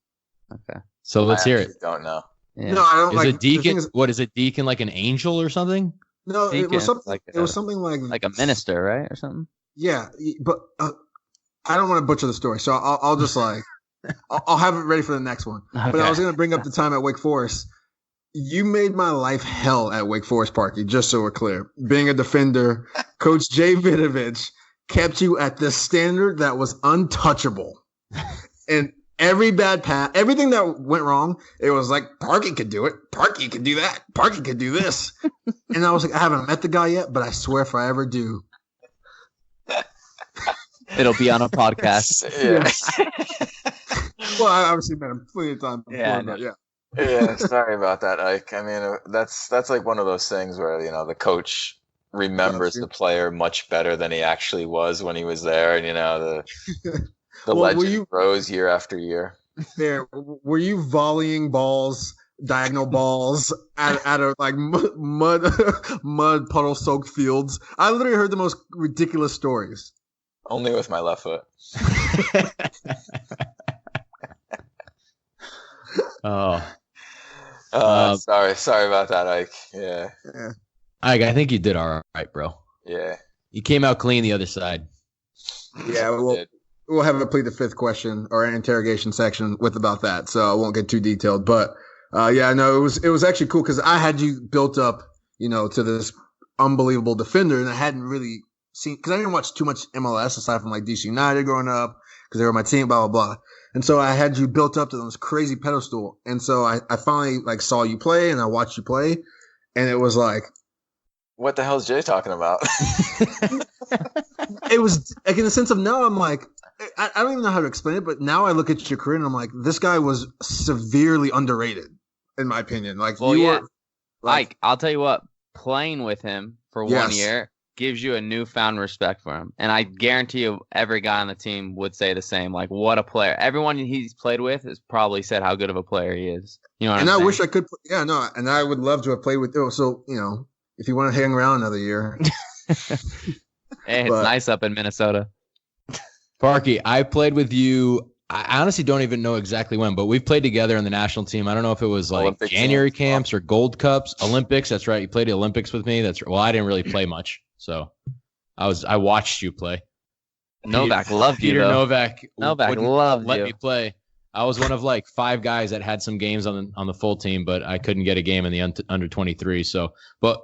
[SPEAKER 2] Okay.
[SPEAKER 4] So let's hear it.
[SPEAKER 3] Don't know.
[SPEAKER 2] Yeah.
[SPEAKER 5] No, I don't.
[SPEAKER 4] Is a deacon? What is a deacon, like an angel or something?
[SPEAKER 5] No,
[SPEAKER 2] deacon,
[SPEAKER 5] it was something. It was something
[SPEAKER 2] like a minister, right, or something.
[SPEAKER 5] Yeah, but I don't want to butcher the story, so I'll just like I'll have it ready for the next one. Okay. But I was going to bring up the time at Wake Forest. You made my life hell at Wake Forest, Parky. Just so we're clear, being a defender, Coach Jay Vidovich kept you at the standard that was untouchable, and. Every bad pass, everything that went wrong, it was like, Parky could do it. Parky could do that. Parky could do this. And I was like, I haven't met the guy yet, but I swear if I ever do.
[SPEAKER 2] It'll be on a podcast.
[SPEAKER 5] Well, I obviously met him plenty of times before, but yeah.
[SPEAKER 3] Yeah, sorry about that, Ike. I mean, that's like one of those things where, the coach remembers the player much better than he actually was when he was there. And, the legend grows year after year.
[SPEAKER 5] Yeah, were you volleying balls, diagonal balls out of like mud puddle soaked fields? I literally heard the most ridiculous stories.
[SPEAKER 3] Only with my left foot. Sorry about that, Ike. Yeah.
[SPEAKER 4] Ike, I think you did all right, bro.
[SPEAKER 3] Yeah.
[SPEAKER 4] You came out clean the other side.
[SPEAKER 5] Yeah, we'll have a plead the fifth question or an interrogation section with about that, so I won't get too detailed. But it was actually cool because I had you built up, to this unbelievable defender, and I hadn't really seen because I didn't watch too much MLS aside from like DC United growing up because they were my team, blah blah blah. And so I had you built up to this crazy pedestal, and so I finally like saw you play and I watched you play, and it was like,
[SPEAKER 3] what the hell is Jay talking about?
[SPEAKER 5] It was like in the sense of now I'm like. I don't even know how to explain it, but now I look at your career and I'm like, this guy was severely underrated, in my opinion. Like, were
[SPEAKER 2] like, I'll tell you what, playing with him for 1 year gives you a newfound respect for him, and I guarantee you, every guy on the team would say the same. Like, what a player! Everyone he's played with has probably said how good of a player he is. You know what I'm saying?
[SPEAKER 5] I wish I could. And I would love to have played with. So if you want to hang around another year,
[SPEAKER 2] hey, it's nice up in Minnesota.
[SPEAKER 4] Parky, I played with you. I honestly don't even know exactly when, but we've played together on the national team. I don't know if it was like Olympic January camps or Gold Cups, Olympics. That's right. You played the Olympics with me. Well, I didn't really play much, so I watched you play.
[SPEAKER 2] Novak loved you.
[SPEAKER 4] Peter
[SPEAKER 2] though.
[SPEAKER 4] Novak
[SPEAKER 2] loved
[SPEAKER 4] let me play. I was one of like 5 guys that had some games on the full team, but I couldn't get a game in the under 23. So, but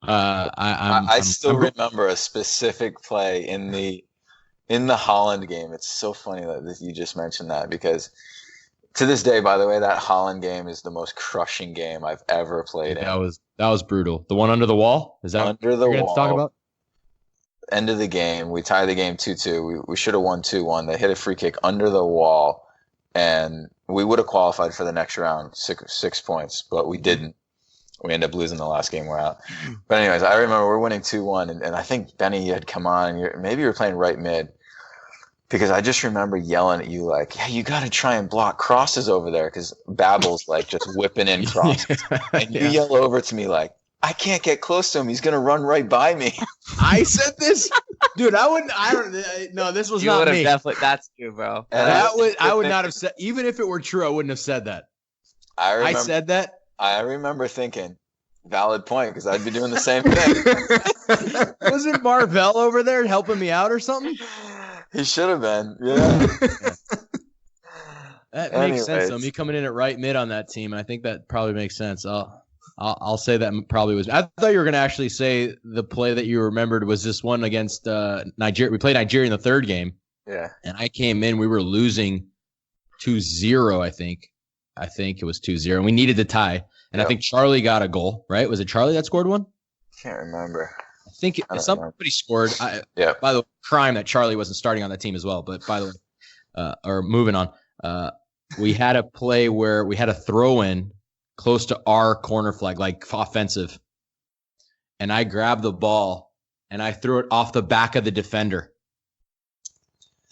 [SPEAKER 3] I still remember a specific play in the Holland game. It's so funny that you just mentioned that because to this day, by the way, that Holland game is the most crushing game I've ever played in.
[SPEAKER 4] That was brutal. The one under the wall? Is that
[SPEAKER 3] under the wall?
[SPEAKER 4] To talk about?
[SPEAKER 3] End of the game. We tie the game 2-2. We should have won 2-1. They hit a free kick under the wall, and we would have qualified for the next round, 6 points, but we didn't. We ended up losing the last game. We're out. But anyways, I remember we're winning 2-1, and I think Benny had come on, and maybe you were playing right mid, because I just remember yelling at you like, "Yeah, you got to try and block crosses over there," because Babel's like just whipping in crosses, and you yell over to me like, "I can't get close to him. He's gonna run right by me."
[SPEAKER 4] I said this, dude. No, this was not me.
[SPEAKER 2] Definitely, that's you, bro.
[SPEAKER 4] I would not have said, even if it were true, I wouldn't have said that. I said that.
[SPEAKER 3] I remember thinking, valid point, because I'd be doing the same thing.
[SPEAKER 4] Wasn't Marvell over there helping me out or something?
[SPEAKER 3] He should have been. Yeah.
[SPEAKER 4] That makes sense, though. Me coming in at right mid on that team, I think that probably makes sense. I'll say that probably was. I thought you were going to actually say the play that you remembered was this one against Nigeria. We played Nigeria in the third game.
[SPEAKER 3] Yeah.
[SPEAKER 4] And I came in. We were losing 2-0, I think. I think it was 2-0. And we needed to tie. And I think Charlie got a goal, right? Was it Charlie that scored one?
[SPEAKER 3] Can't remember.
[SPEAKER 4] I think somebody scored.
[SPEAKER 3] Yeah.
[SPEAKER 4] By the way, crime that Charlie wasn't starting on that team as well. But by the way, or moving on, we had a play where we had a throw in close to our corner flag, like offensive. And I grabbed the ball and I threw it off the back of the defender.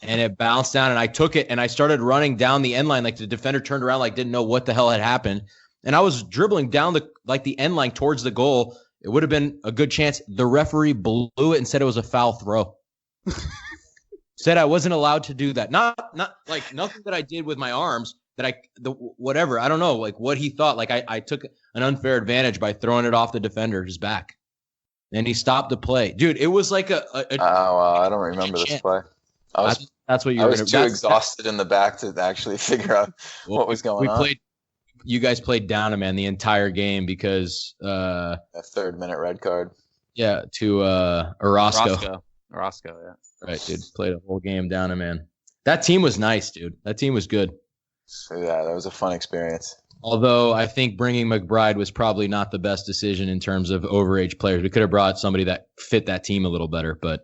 [SPEAKER 4] And it bounced down and I took it and I started running down the end line. Like the defender turned around, like didn't know what the hell had happened. And I was dribbling down the end line towards the goal. It would have been a good chance. The referee blew it and said it was a foul throw. Said I wasn't allowed to do that. Not like nothing that I did with my arms whatever. I don't know, like what he thought. Like I took an unfair advantage by throwing it off the defender's back. And he stopped the play. Dude, it was like I
[SPEAKER 3] don't remember this play.
[SPEAKER 4] That's what you
[SPEAKER 3] I
[SPEAKER 4] were
[SPEAKER 3] was too exhausted in the back to actually figure out what was going on.
[SPEAKER 4] You guys played down a man the entire game because
[SPEAKER 3] a 3rd-minute red card.
[SPEAKER 4] Yeah, to Orozco.
[SPEAKER 2] Orozco, yeah.
[SPEAKER 4] Right, dude. Played a whole game down a man. That team was nice, dude. That team was good.
[SPEAKER 3] So yeah, that was a fun experience.
[SPEAKER 4] Although I think bringing McBride was probably not the best decision in terms of overage players. We could have brought somebody that fit that team a little better, but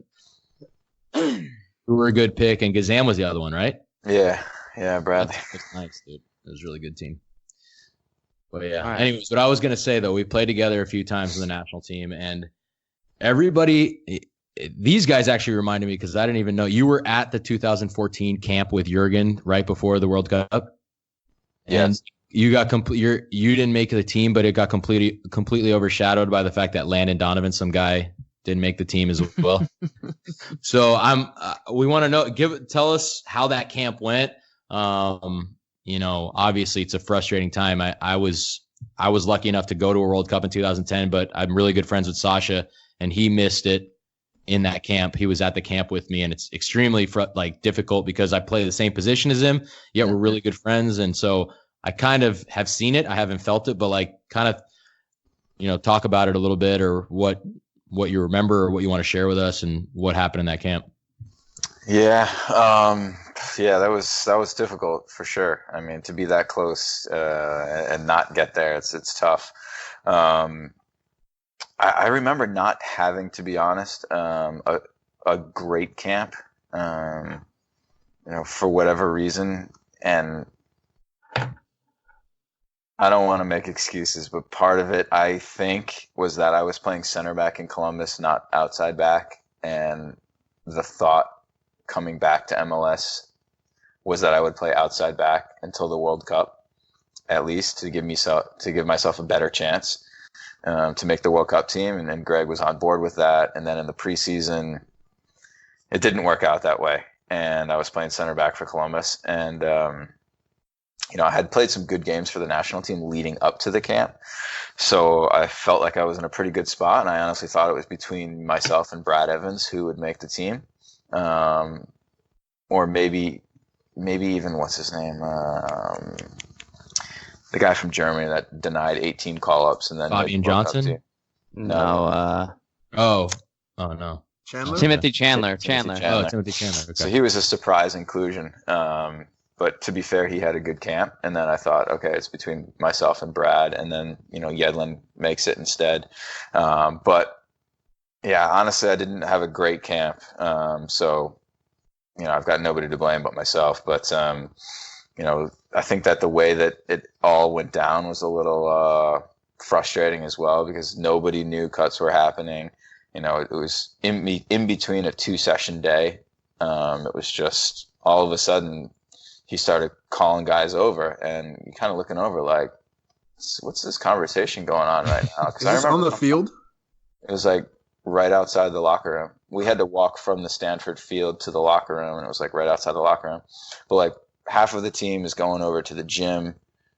[SPEAKER 4] we were a good pick, and Gazam was the other one, right?
[SPEAKER 3] Yeah, Bradley.
[SPEAKER 4] That's nice, dude. It was a really good team. But yeah.
[SPEAKER 2] Right.
[SPEAKER 4] Anyways, what I was gonna say though, we played together a few times with the national team, and everybody, these guys actually reminded me because I didn't even know you were at the 2014 camp with Jurgen right before the World Cup. And
[SPEAKER 3] yes.
[SPEAKER 4] You got you didn't make the team, but it got completely overshadowed by the fact that Landon Donovan, some guy, didn't make the team as well. So we want to know. Tell us how that camp went. Obviously it's a frustrating time. I was lucky enough to go to a World Cup in 2010, but I'm really good friends with Sasha, and he missed it in that camp. He was at the camp with me, and it's extremely difficult because I play the same position as him, yet we're really good friends. And so I kind of have seen it. I haven't felt it, but talk about it a little bit, or what you remember, or what you want to share with us, and what happened in that camp.
[SPEAKER 3] Yeah. That was difficult for sure. I mean, to be that close and not get there, it's tough. I remember not having, to be honest, a great camp, for whatever reason. And I don't want to make excuses, but part of it, I think, was that I was playing center back in Columbus, not outside back. And the thought coming back to MLS was that I would play outside back until the World Cup, at least to give myself a better chance to make the World Cup team. And then Greg was on board with that. And then in the preseason, it didn't work out that way. And I was playing center back for Columbus. And, I had played some good games for the national team leading up to the camp. So I felt like I was in a pretty good spot. And I honestly thought it was between myself and Brad Evans who would make the team. Or maybe even, what's his name? The guy from Germany that denied 18 call-ups and then
[SPEAKER 4] Fabian Johnson?
[SPEAKER 3] No.
[SPEAKER 4] Oh no.
[SPEAKER 5] Chandler?
[SPEAKER 2] Timothy Chandler.
[SPEAKER 4] Oh, Timothy Chandler. Okay.
[SPEAKER 3] So he was a surprise inclusion. But to be fair, he had a good camp. And then I thought, okay, it's between myself and Brad. And then, Yedlin makes it instead. But yeah, honestly, I didn't have a great camp. So, I've got nobody to blame but myself. But, I think that the way that it all went down was a little frustrating as well because nobody knew cuts were happening. You know, it was in between a 2-session day. It was just all of a sudden he started calling guys over, and you kind of looking over like, what's this conversation going on right now?
[SPEAKER 5] Is this on the field?
[SPEAKER 3] It was like right outside the locker room. We had to walk from the Stanford field to the locker room, and it was like right outside the locker room. But like half of the team is going over to the gym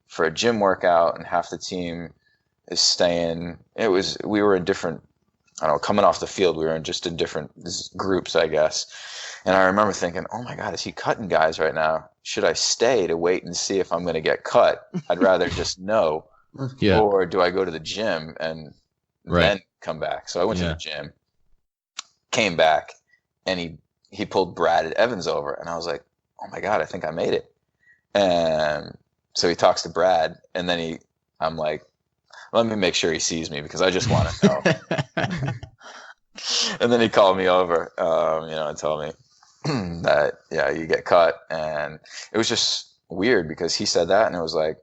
[SPEAKER 3] for a gym workout, and half the team is staying. We were in different, I don't know, coming off the field, we were in different groups, I guess. And I remember thinking, oh my God, is he cutting guys right now? Should I stay to wait and see if I'm going to get cut? I'd rather just know.
[SPEAKER 4] Yeah.
[SPEAKER 3] Or do I go to the gym and then come back? So I went to the gym, came back, and he pulled Brad Evans over. And I was like, oh my God, I think I made it. And so he talks to Brad, and then I'm like, let me make sure he sees me because I just want to know. And then he called me over, and told me that, yeah, you get cut. And it was just weird because he said that, and it was like,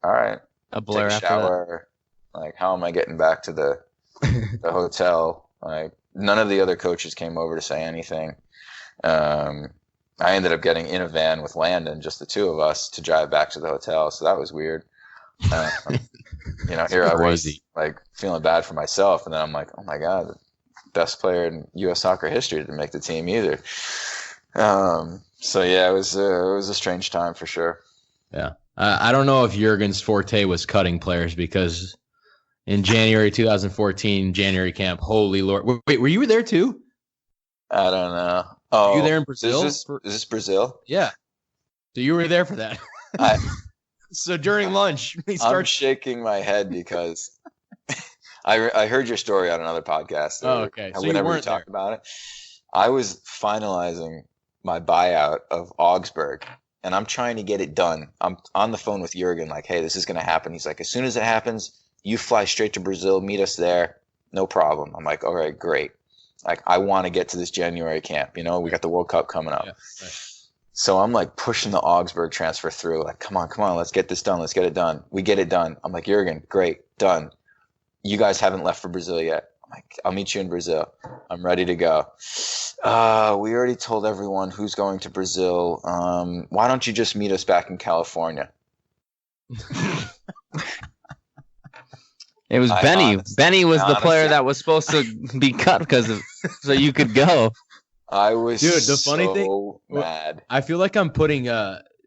[SPEAKER 3] all right,
[SPEAKER 2] a blur
[SPEAKER 3] take a
[SPEAKER 2] after
[SPEAKER 3] shower. That. Like, how am I getting back to the hotel? Like, none of the other coaches came over to say anything. I ended up getting in a van with Landon, just the two of us, to drive back to the hotel. So that was weird. Here I was like feeling bad for myself, and then I'm like, oh my God, the best player in U.S. soccer history didn't make the team either. So yeah, it was a strange time for sure.
[SPEAKER 4] Yeah, I don't know if Jurgen's forte was cutting players because in January 2014, January camp, holy Lord, wait, were you there too?
[SPEAKER 3] I don't know. Oh,
[SPEAKER 4] were you there in Brazil?
[SPEAKER 3] Is this Brazil?
[SPEAKER 4] Yeah. So you were there for that. So during lunch,
[SPEAKER 3] I'm shaking my head because I heard your story on another podcast.
[SPEAKER 4] Oh, okay. So
[SPEAKER 3] whenever
[SPEAKER 4] you weren't
[SPEAKER 3] talked
[SPEAKER 4] there.
[SPEAKER 3] about it, I was finalizing my buyout of Augsburg, and I'm trying to get it done. I'm on the phone with Jurgen, like, hey, this is going to happen. He's like, as soon as it happens, you fly straight to Brazil, meet us there, no problem. I'm like, all right, great. Like, I want to get to this January camp. We got the World Cup coming up. Yeah, right. So I'm like pushing the Augsburg transfer through. Like, come on, let's get this done. Let's get it done. We get it done. I'm like, Jurgen, great, done. You guys haven't left for Brazil yet. I'm like, I'll meet you in Brazil. I'm ready to go. We already told everyone who's going to Brazil. Why don't you just meet us back in California?
[SPEAKER 2] It was Benny. Benny was the player that was supposed to be cut so you could go.
[SPEAKER 3] I was
[SPEAKER 4] the funny
[SPEAKER 3] so
[SPEAKER 4] thing,
[SPEAKER 3] mad.
[SPEAKER 4] I feel like I'm putting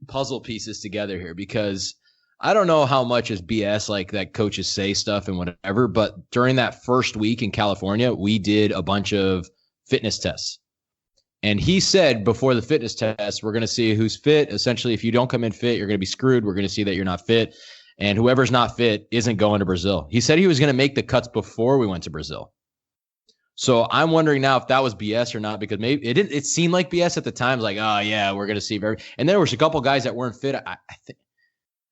[SPEAKER 4] puzzle pieces together here because I don't know how much is BS, like that coaches say stuff and whatever, but during that first week in California, we did a bunch of fitness tests. And he said before the fitness test, we're going to see who's fit. Essentially, if you don't come in fit, you're going to be screwed. We're going to see that you're not fit. And whoever's not fit isn't going to Brazil. He said he was going to make the cuts before we went to Brazil. So I'm wondering now if that was BS or not, because maybe it seemed like BS at the time. Like, oh yeah, we're going to see and there was a couple guys that weren't fit. I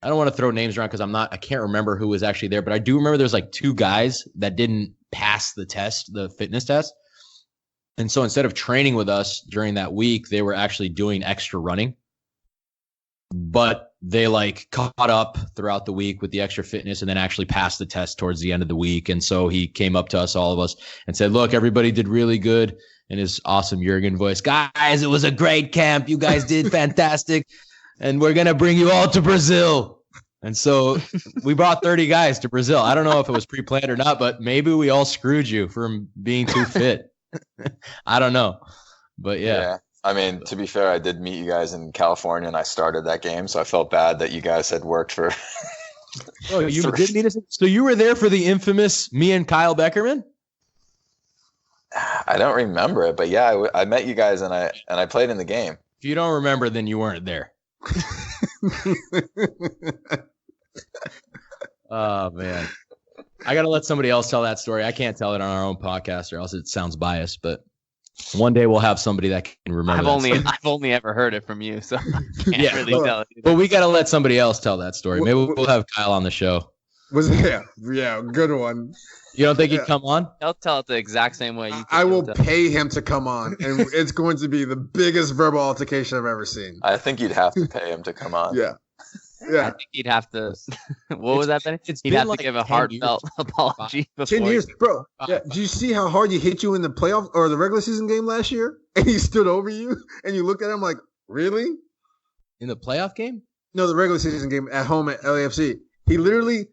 [SPEAKER 4] don't want to throw names around because I can't remember who was actually there, but I do remember there's like 2 guys that didn't pass the test, the fitness test. And so instead of training with us during that week, they were actually doing extra running. But they like caught up throughout the week with the extra fitness and then actually passed the test towards the end of the week. And so he came up to us, all of us, and said, look, everybody did really good, in his awesome Jurgen voice. Guys, it was a great camp. You guys did fantastic. And we're going to bring you all to Brazil. And so we brought 30 guys to Brazil. I don't know if it was pre-planned or not, but maybe we all screwed you from being too fit. I don't know. But yeah.
[SPEAKER 3] I mean, to be fair, I did meet you guys in California, and I started that game, so I felt bad that you guys had worked for.
[SPEAKER 4] Oh, you did meet us? So you were there for the infamous me and Kyle Beckerman?
[SPEAKER 3] I don't remember it, but yeah, I met you guys, and I played in the game.
[SPEAKER 4] If you don't remember, then you weren't there. Oh man, I gotta let somebody else tell that story. I can't tell it on our own podcast, or else it sounds biased. But one day we'll have somebody that can remember.
[SPEAKER 2] I've only ever heard it from you, so I can't really tell it either.
[SPEAKER 4] But we gotta let somebody else tell that story. Maybe we'll have Kyle on the show.
[SPEAKER 5] Yeah, good one.
[SPEAKER 4] You don't think he'd come on?
[SPEAKER 2] He'll tell it the exact same way.
[SPEAKER 5] I will pay him to come on, and it's going to be the biggest verbal altercation I've ever seen.
[SPEAKER 3] I think you'd have to pay him to come on.
[SPEAKER 5] Yeah.
[SPEAKER 2] I
[SPEAKER 5] Yeah,
[SPEAKER 2] think he'd have to. What was that, Benny?
[SPEAKER 4] It's
[SPEAKER 2] He'd
[SPEAKER 4] been
[SPEAKER 2] have
[SPEAKER 4] like
[SPEAKER 2] to give a
[SPEAKER 4] 10
[SPEAKER 2] heartfelt
[SPEAKER 4] years.
[SPEAKER 2] apology before.
[SPEAKER 5] 10 years, bro. Yeah, did you see how hard he hit you in the playoff or the regular season game last year? And he stood over you, and you looked at him like, really?
[SPEAKER 4] In the playoff game?
[SPEAKER 5] No, the regular season game at home at LAFC. He literally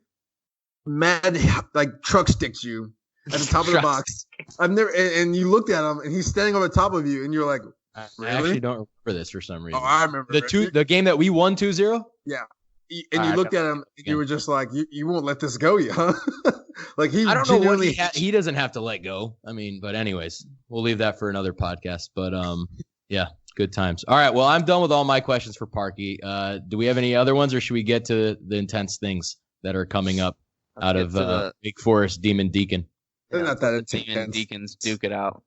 [SPEAKER 5] like truck sticks you at the top of the box. I've never, and you looked at him, and he's standing over the top of you, and you're like,
[SPEAKER 4] I
[SPEAKER 5] really?
[SPEAKER 4] actually don't remember this for some reason.
[SPEAKER 5] Oh, I remember
[SPEAKER 4] the game that we won 2-0?
[SPEAKER 5] Yeah. And you looked at him, and you were just like, you won't let this go, huh? Like he
[SPEAKER 4] I don't know what
[SPEAKER 5] genuinely
[SPEAKER 4] he doesn't have to let go. I mean, but anyways, we'll leave that for another podcast. But yeah, good times. All right, well, I'm done with all my questions for Parky. Do we have any other ones, or should we get to the intense things that are coming up out of Big Forest Demon Deacon?
[SPEAKER 5] They're not that
[SPEAKER 2] Demon
[SPEAKER 5] intense.
[SPEAKER 2] Deacons duke it out.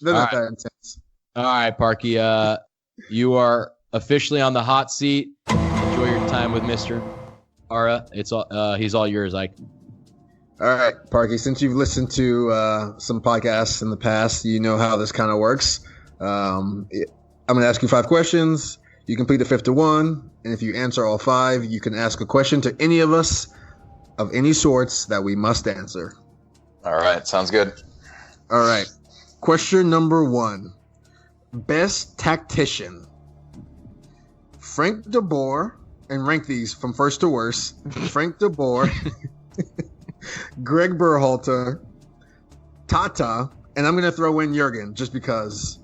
[SPEAKER 5] They're not that intense.
[SPEAKER 4] All right, Parky, you are officially on the hot seat. Enjoy your time with Mr. Ara. It's all he's all yours, Ike.
[SPEAKER 5] All right, Parky, since you've listened to some podcasts in the past, you know how this kind of works. I'm going to ask you 5 questions. You complete the 5th one, and if you answer all 5, you can ask a question to any of us of any sorts that we must answer.
[SPEAKER 3] All right, sounds good.
[SPEAKER 5] All right. Question number 1. Best tactician. Frank DeBoer, and rank these from first to worst. Frank DeBoer, Greg Berhalter, Tata, and I'm going to throw in Jurgen just because.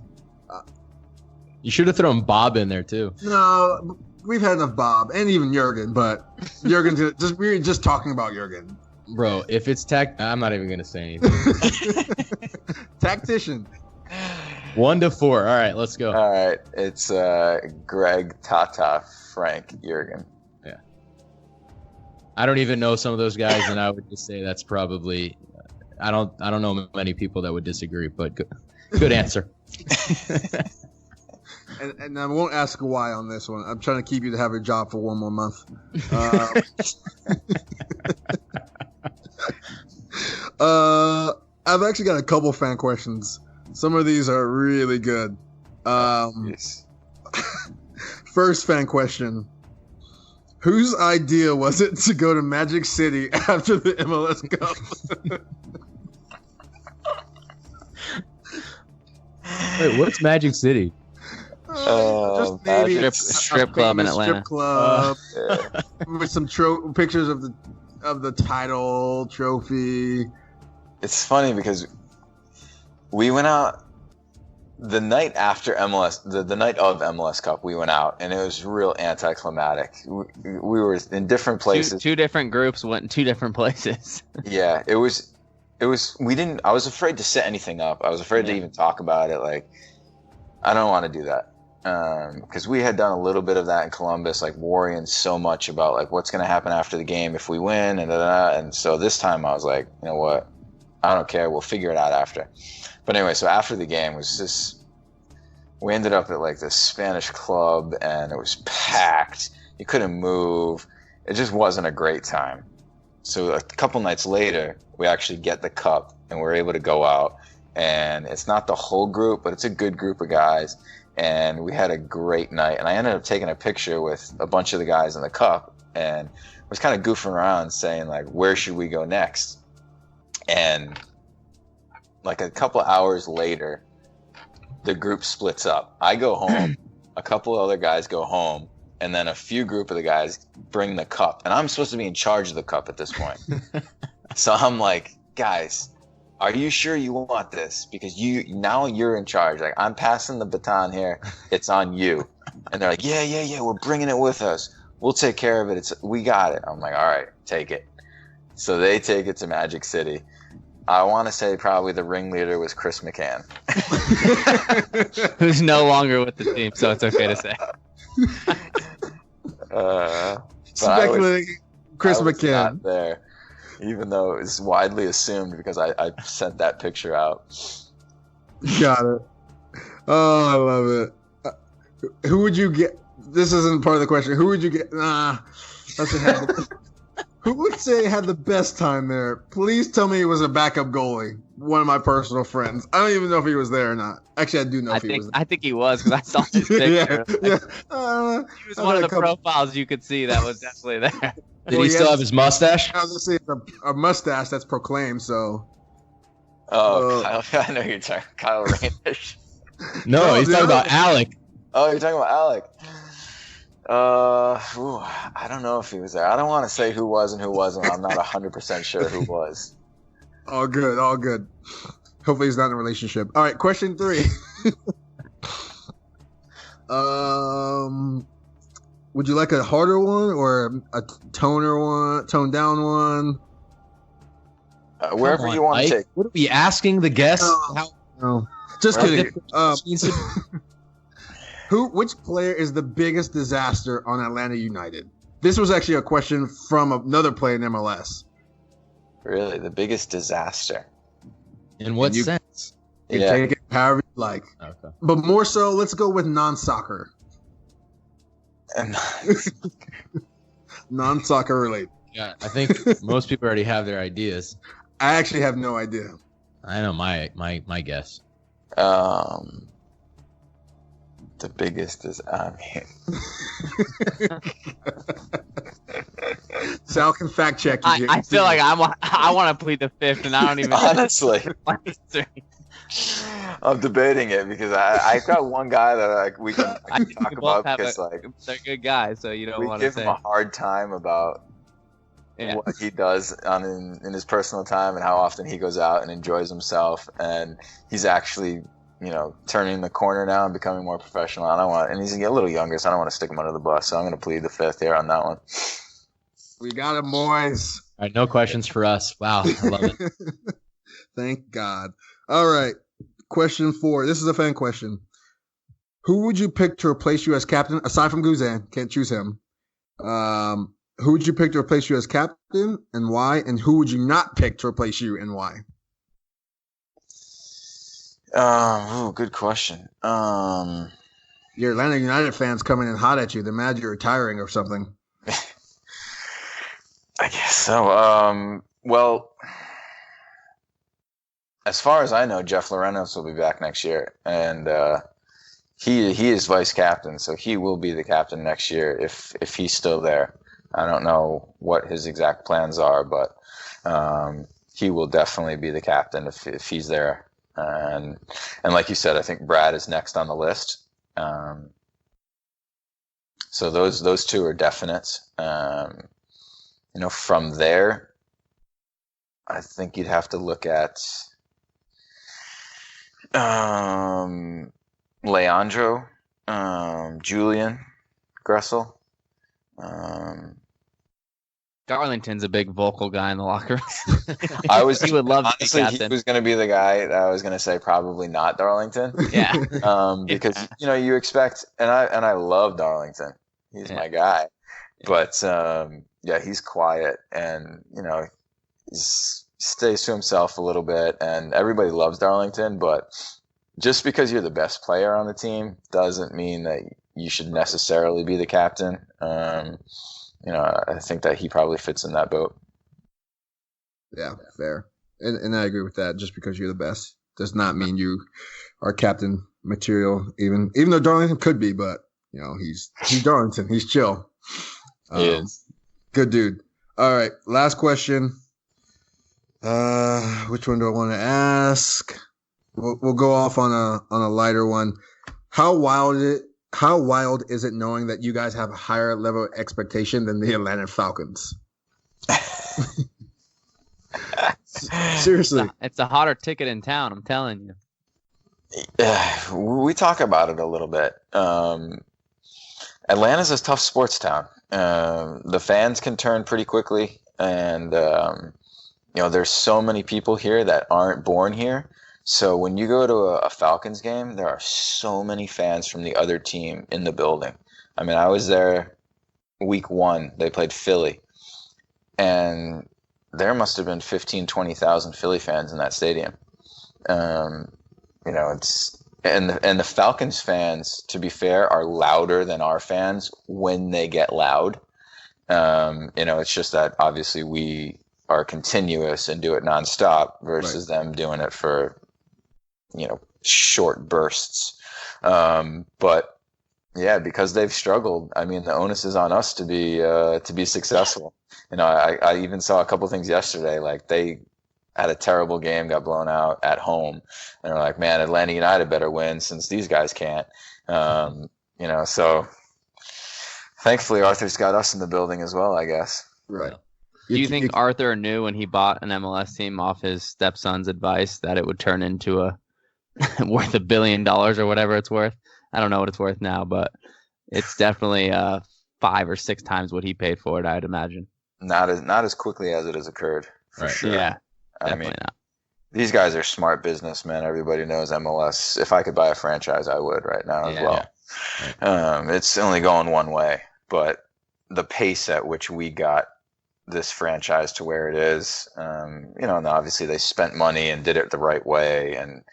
[SPEAKER 4] You should have thrown Bob in there too.
[SPEAKER 5] No, we've had enough Bob and even Jurgen, but Jurgen's we're just talking about Jurgen.
[SPEAKER 4] Bro, if it's I'm not even going to say anything.
[SPEAKER 5] Tactician.
[SPEAKER 4] 1 to 4. All right, let's go.
[SPEAKER 3] All right, it's Greg, Tata, Frank, Jurgen.
[SPEAKER 4] Yeah. I don't even know some of those guys, and I would just say that's probably. I don't know many people that would disagree, but good answer.
[SPEAKER 5] And I won't ask why on this one. I'm trying to keep you to have a job for 1 more month. I've actually got a couple fan questions. Some of these are really good.
[SPEAKER 3] Yes.
[SPEAKER 5] First fan question. Whose idea was it to go to Magic City after the MLS Cup?
[SPEAKER 4] Wait, what's Magic City?
[SPEAKER 5] Just maybe
[SPEAKER 3] Magic
[SPEAKER 2] strip club in Atlanta.
[SPEAKER 5] Strip club
[SPEAKER 3] Yeah.
[SPEAKER 5] with some pictures of the title trophy.
[SPEAKER 3] It's funny because we went out the night after MLS, the night of MLS Cup. We went out, and it was real anticlimactic. We were in different places.
[SPEAKER 2] Two different groups went in 2 different places.
[SPEAKER 3] Yeah, it was. We didn't. I was afraid to set anything up. I was afraid to even talk about it. Like, I don't want to do that because we had done a little bit of that in Columbus, like worrying so much about like what's going to happen after the game if we win, and so this time I was like, you know what, I don't care. We'll figure it out after. But anyway, so after the game was just, we ended up at like this Spanish club, and it was packed. You couldn't move. It just wasn't a great time. So a couple nights later, we actually get the cup, and we're able to go out. And it's not the whole group, but it's a good group of guys. And we had a great night. And I ended up taking a picture with a bunch of the guys in the cup, and was kind of goofing around saying like, where should we go next? And like a couple hours later, the group splits up. I go home, a couple other guys go home, and then a few group of the guys bring the cup. And I'm supposed to be in charge of the cup at this point. So I'm like, guys, are you sure you want this? Because now you're in charge. Like, I'm passing the baton here. It's on you. And they're like, yeah, we're bringing it with us. We'll take care of it. We got it. I'm like, all right, take it. So they take it to Magic City. I want to say probably the ringleader was Chris McCann.
[SPEAKER 2] Who's no longer with the team, so it's okay to say.
[SPEAKER 5] Speculating Chris
[SPEAKER 3] I was
[SPEAKER 5] McCann.
[SPEAKER 3] not there, even though it was widely assumed because I sent that picture out.
[SPEAKER 5] Got it. Oh, I love it. Who would you get? This isn't part of the question. Who would you get? That's what happened. Who would say had the best time there? Please tell me he was a backup goalie. One of my personal friends. I don't even know if he was there or not. Actually, I do know if he was there.
[SPEAKER 2] I think he was because I saw his picture.
[SPEAKER 5] Yeah.
[SPEAKER 2] He was one of the profiles you could see that was definitely there.
[SPEAKER 4] Did he still have his mustache?
[SPEAKER 5] I was going to say a mustache that's proclaimed, so.
[SPEAKER 3] Oh, Kyle, I know you're talking Kyle Ranish.
[SPEAKER 4] No, he's talking about Alec.
[SPEAKER 3] Oh, you're talking about Alec. I don't know if he was there. I don't want to say who was and who wasn't. I'm not 100% sure who was.
[SPEAKER 5] All good. Hopefully he's not in a relationship. All right, question 3. Would you like a harder one or a toned down one?
[SPEAKER 3] Wherever you want to take.
[SPEAKER 4] What are we asking the guests?
[SPEAKER 5] No. Just kidding. Which player is the biggest disaster on Atlanta United? This was actually a question from another player in MLS.
[SPEAKER 3] Really? The biggest disaster?
[SPEAKER 4] In what sense?
[SPEAKER 5] You take it however you like.
[SPEAKER 4] Okay.
[SPEAKER 5] But more so, let's go with non-soccer. Non-soccer related.
[SPEAKER 4] Yeah, I think most people already have their ideas.
[SPEAKER 5] I actually have no idea.
[SPEAKER 4] I know my guess.
[SPEAKER 3] The biggest is
[SPEAKER 5] Sal can fact check.
[SPEAKER 2] I feel like I want to plead the fifth, and I don't even
[SPEAKER 3] honestly. I'm debating it because I've got one guy that we can talk about because
[SPEAKER 2] they're good guys, so you don't want to
[SPEAKER 3] give him a hard time about what he does in his personal time and how often he goes out and enjoys himself, and he's actually turning the corner now and becoming more professional. And he's a little younger, so I don't want to stick him under the bus. So I'm going to plead the fifth here on that one.
[SPEAKER 5] We got him, boys.
[SPEAKER 4] All right, no questions for us. Wow, I love it.
[SPEAKER 5] Thank God. All right, question 4. This is a fan question. Who would you pick to replace you as captain, aside from Guzan? Can't choose him. Who would you pick to replace you as captain and why? And who would you not pick to replace you and why?
[SPEAKER 3] Good question.
[SPEAKER 5] Your Atlanta United fans coming in hot at you. They're mad you're retiring or something.
[SPEAKER 3] I guess so. Well, as far as I know, Jeff Lorenos will be back next year, and he is vice captain, so he will be the captain next year if he's still there. I don't know what his exact plans are, but he will definitely be the captain if he's there. And like you said, I think Brad is next on the list. So those two are definite. From there, I think you'd have to look at Leandro, Julian Gressel.
[SPEAKER 2] Darlington's a big vocal guy in the locker room.
[SPEAKER 3] He would love to be captain. He was going to be the guy that I was going to say probably not Darlington.
[SPEAKER 2] Yeah.
[SPEAKER 3] Because you expect, and I love Darlington. He's my guy, but he's quiet and he stays to himself a little bit, and everybody loves Darlington. But just because you're the best player on the team doesn't mean that you should necessarily be the captain. I think that he probably fits in that boat.
[SPEAKER 5] Yeah, fair. And I agree with that. Just because you're the best does not mean you are captain material, even though Darlington could be, but he's Darlington. He's chill.
[SPEAKER 3] He is.
[SPEAKER 5] Good dude. All right, last question. Which one do I want to ask? We'll go off on a lighter one. How wild is it knowing that you guys have a higher level of expectation than the Atlanta Falcons? Seriously.
[SPEAKER 2] It's a hotter ticket in town, I'm telling you.
[SPEAKER 3] We talk about it a little bit. Atlanta's a tough sports town. The fans can turn pretty quickly, and there's so many people here that aren't born here. So when you go to a Falcons game, there are so many fans from the other team in the building. I mean, I was there week 1. They played Philly, and there must have been 15,000, 20,000 Philly fans in that stadium. It's and the Falcons fans, to be fair, are louder than our fans when they get loud. It's just that obviously we are continuous and do it nonstop versus them doing it for, short bursts. But yeah, because they've struggled, I mean, the onus is on us to be successful. I even saw a couple things yesterday, like they had a terrible game, got blown out at home, and they're like, man, Atlanta United better win since these guys can't. So thankfully Arthur's got us in the building as well, I guess.
[SPEAKER 5] Right.
[SPEAKER 2] Do you think Arthur knew when he bought an MLS team off his stepson's advice that it would turn into a worth $1 billion or whatever it's worth? I don't know what it's worth now, but it's definitely 5 or 6 times what he paid for it, I'd imagine.
[SPEAKER 3] Not as quickly as it has occurred, for sure.
[SPEAKER 2] Yeah,
[SPEAKER 3] I
[SPEAKER 2] definitely
[SPEAKER 3] mean,
[SPEAKER 2] not.
[SPEAKER 3] These guys are smart businessmen. Everybody knows MLS. If I could buy a franchise, I would right now as well. Yeah. It's only going one way, but the pace at which we got this franchise to where it is, and obviously they spent money and did it the right way, and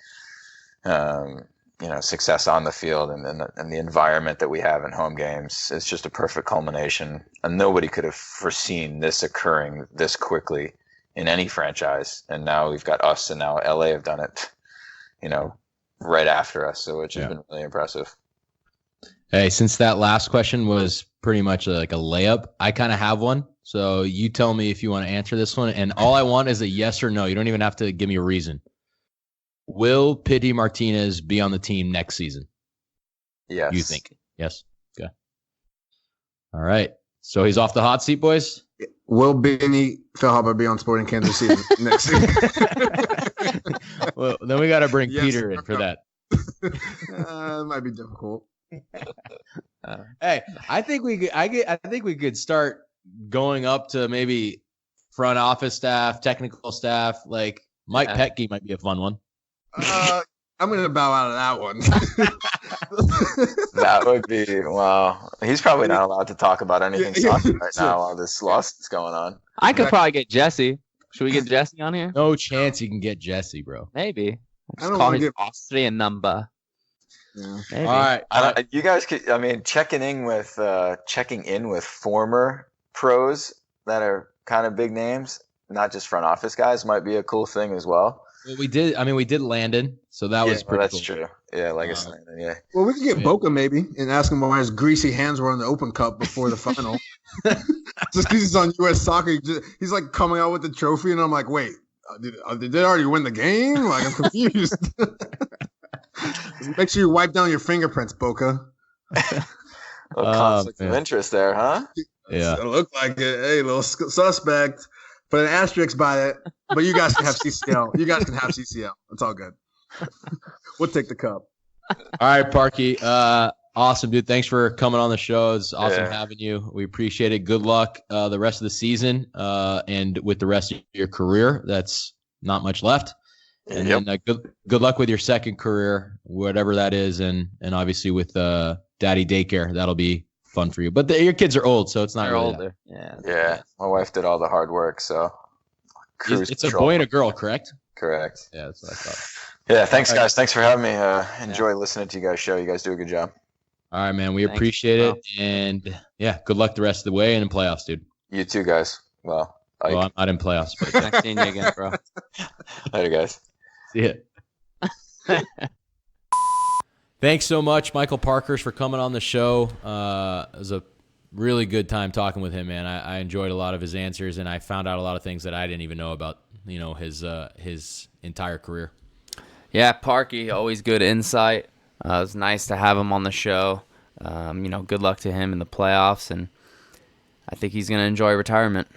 [SPEAKER 3] success on the field and the environment that we have in home games. It's just a perfect culmination, and nobody could have foreseen this occurring this quickly in any franchise. And now we've got us, and now LA have done it, right after us. So it's just been really impressive.
[SPEAKER 4] Hey, since that last question was pretty much like a layup, I kind of have one. So you tell me if you want to answer this one. And all I want is a yes or no. You don't even have to give me a reason. Will Pity Martinez be on the team next season?
[SPEAKER 3] Yes.
[SPEAKER 4] You think? Yes. Okay. All right. So he's off the hot seat, boys?
[SPEAKER 5] Will Benny Feilhaber be on Sporting Kansas City next season?
[SPEAKER 4] Well, then we got to bring Peter in for that.
[SPEAKER 5] It might be difficult.
[SPEAKER 4] Hey, I think we could start going up to maybe front office staff, technical staff. Like Mike Petke might be a fun one.
[SPEAKER 5] I'm going to bow out of that one.
[SPEAKER 3] That would be, well, he's probably not allowed to talk about anything soccer right now while this lawsuit's going on.
[SPEAKER 2] I could probably get Jesse. Should we get Jesse on here?
[SPEAKER 4] No chance you can get Jesse, bro.
[SPEAKER 2] Maybe.
[SPEAKER 5] I don't
[SPEAKER 2] call
[SPEAKER 5] want to
[SPEAKER 2] his
[SPEAKER 5] get
[SPEAKER 2] Austrian number.
[SPEAKER 5] Yeah.
[SPEAKER 2] Maybe.
[SPEAKER 4] All right.
[SPEAKER 3] You guys could, checking in with former pros that are kind of big names, not just front office guys, might be a cool thing as well.
[SPEAKER 4] Well, we did Landon, so that was pretty
[SPEAKER 3] that's
[SPEAKER 4] cool.
[SPEAKER 3] true. Yeah, Landon, yeah.
[SPEAKER 5] Well, we could get Boca maybe and ask him why his greasy hands were on the Open Cup before the final. Just because he's on U.S. Soccer, he's like coming out with the trophy, and I'm like, wait, did they already win the game? Like, I'm confused. Make sure you wipe down your fingerprints, Boca.
[SPEAKER 3] Conflict of interest there, huh?
[SPEAKER 4] Yeah,
[SPEAKER 5] it looked like it. Hey, little suspect. Put an asterisk by it. But you guys can have CCL. You guys can have CCL. It's all good. We'll take the cup.
[SPEAKER 4] All right, Parky. Awesome, dude. Thanks for coming on the show. It's awesome having you. We appreciate it. Good luck the rest of the season and with the rest of your career. That's not much left. And then good luck with your second career, whatever that is, and obviously with Daddy Daycare. That'll be fun for you. But your kids are old, so it's not really
[SPEAKER 2] older.
[SPEAKER 3] Yeah. My wife did all the hard work, so
[SPEAKER 4] it's a boy and a girl, correct?
[SPEAKER 3] Correct.
[SPEAKER 4] Yeah, that's what I thought.
[SPEAKER 3] Yeah, thanks guys. Thanks for having me. Enjoy listening to you guys' show. You guys do a good job.
[SPEAKER 4] All right, man. We appreciate it. And good luck the rest of the way and in playoffs, dude.
[SPEAKER 3] You too, guys. Well,
[SPEAKER 4] I'm not in playoffs, but
[SPEAKER 2] nice seeing you again, bro.
[SPEAKER 3] Later, guys.
[SPEAKER 4] See ya. Thanks so much, Michael Parkhurst, for coming on the show. It was a really good time talking with him, man. I enjoyed a lot of his answers, and I found out a lot of things that I didn't even know about, his entire career.
[SPEAKER 2] Yeah, Parky, always good insight. It was nice to have him on the show. Good luck to him in the playoffs, and I think he's going to enjoy retirement.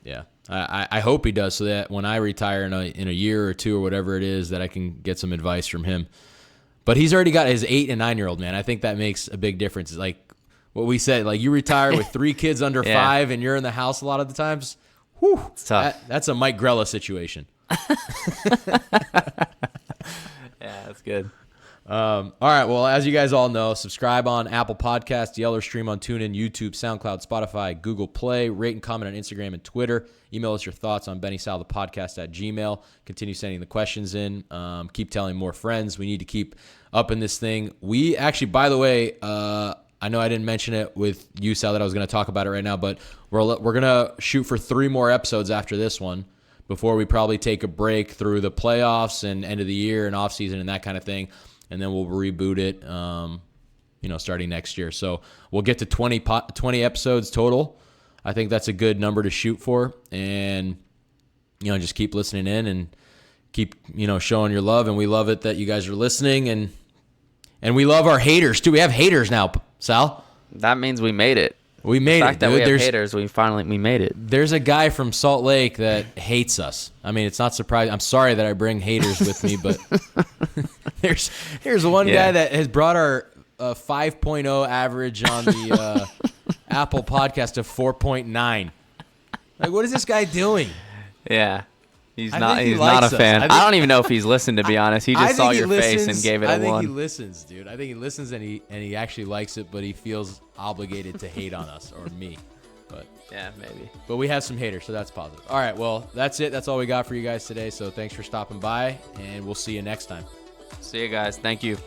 [SPEAKER 4] Yeah, I hope he does, so that when I retire in a year or two or whatever it is, that I can get some advice from him. But he's already got his 8 and 9-year-old, man. I think that makes a big difference. It's like what we said, like you retire with 3 kids under 5 and you're in the house a lot of the times. Whew,
[SPEAKER 2] it's tough.
[SPEAKER 4] That's a Mike Grella situation.
[SPEAKER 2] Yeah, that's good.
[SPEAKER 4] All right. Well, as you guys all know, subscribe on Apple Podcasts, yell or stream on TuneIn, YouTube, SoundCloud, Spotify, Google Play. Rate and comment on Instagram and Twitter. Email us your thoughts on BennySalThePodcast@gmail. Continue sending the questions in. Keep telling more friends. We need to keep up in this thing. We actually, by the way, I know I didn't mention it with you, Sal, that I was going to talk about it right now, but we're going to shoot for 3 more episodes after this one before we probably take a break through the playoffs and end of the year and off season and that kind of thing. And then we'll reboot it, starting next year. So we'll get to 20 episodes total. I think that's a good number to shoot for. And, just keep listening in and keep, showing your love. And we love it that you guys are listening. And we love our haters, too. We have haters now, Sal.
[SPEAKER 2] That means we made it.
[SPEAKER 4] We made
[SPEAKER 2] the fact
[SPEAKER 4] it,
[SPEAKER 2] that
[SPEAKER 4] dude.
[SPEAKER 2] we have haters, we made it.
[SPEAKER 4] There's a guy from Salt Lake that hates us. I mean, it's not surprising. I'm sorry that I bring haters with me, but here's one guy that has brought our 5.0 average on the Apple podcast to 4.9. Like, what is this guy doing?
[SPEAKER 2] Yeah. He's
[SPEAKER 4] I
[SPEAKER 2] not
[SPEAKER 4] think he
[SPEAKER 2] he's not
[SPEAKER 4] likes
[SPEAKER 2] a
[SPEAKER 4] us.
[SPEAKER 2] fan. I don't even know if he's listened, to be honest. He just saw your face and gave it a 1.
[SPEAKER 4] I think he listens, dude. I think he listens and he actually likes it, but he feels obligated to hate on us or me. But
[SPEAKER 2] yeah, maybe.
[SPEAKER 4] But we have some haters, so that's positive. All right, well, that's it. That's all we got for you guys today. So thanks for stopping by, and we'll see you next time.
[SPEAKER 2] See you guys. Thank you.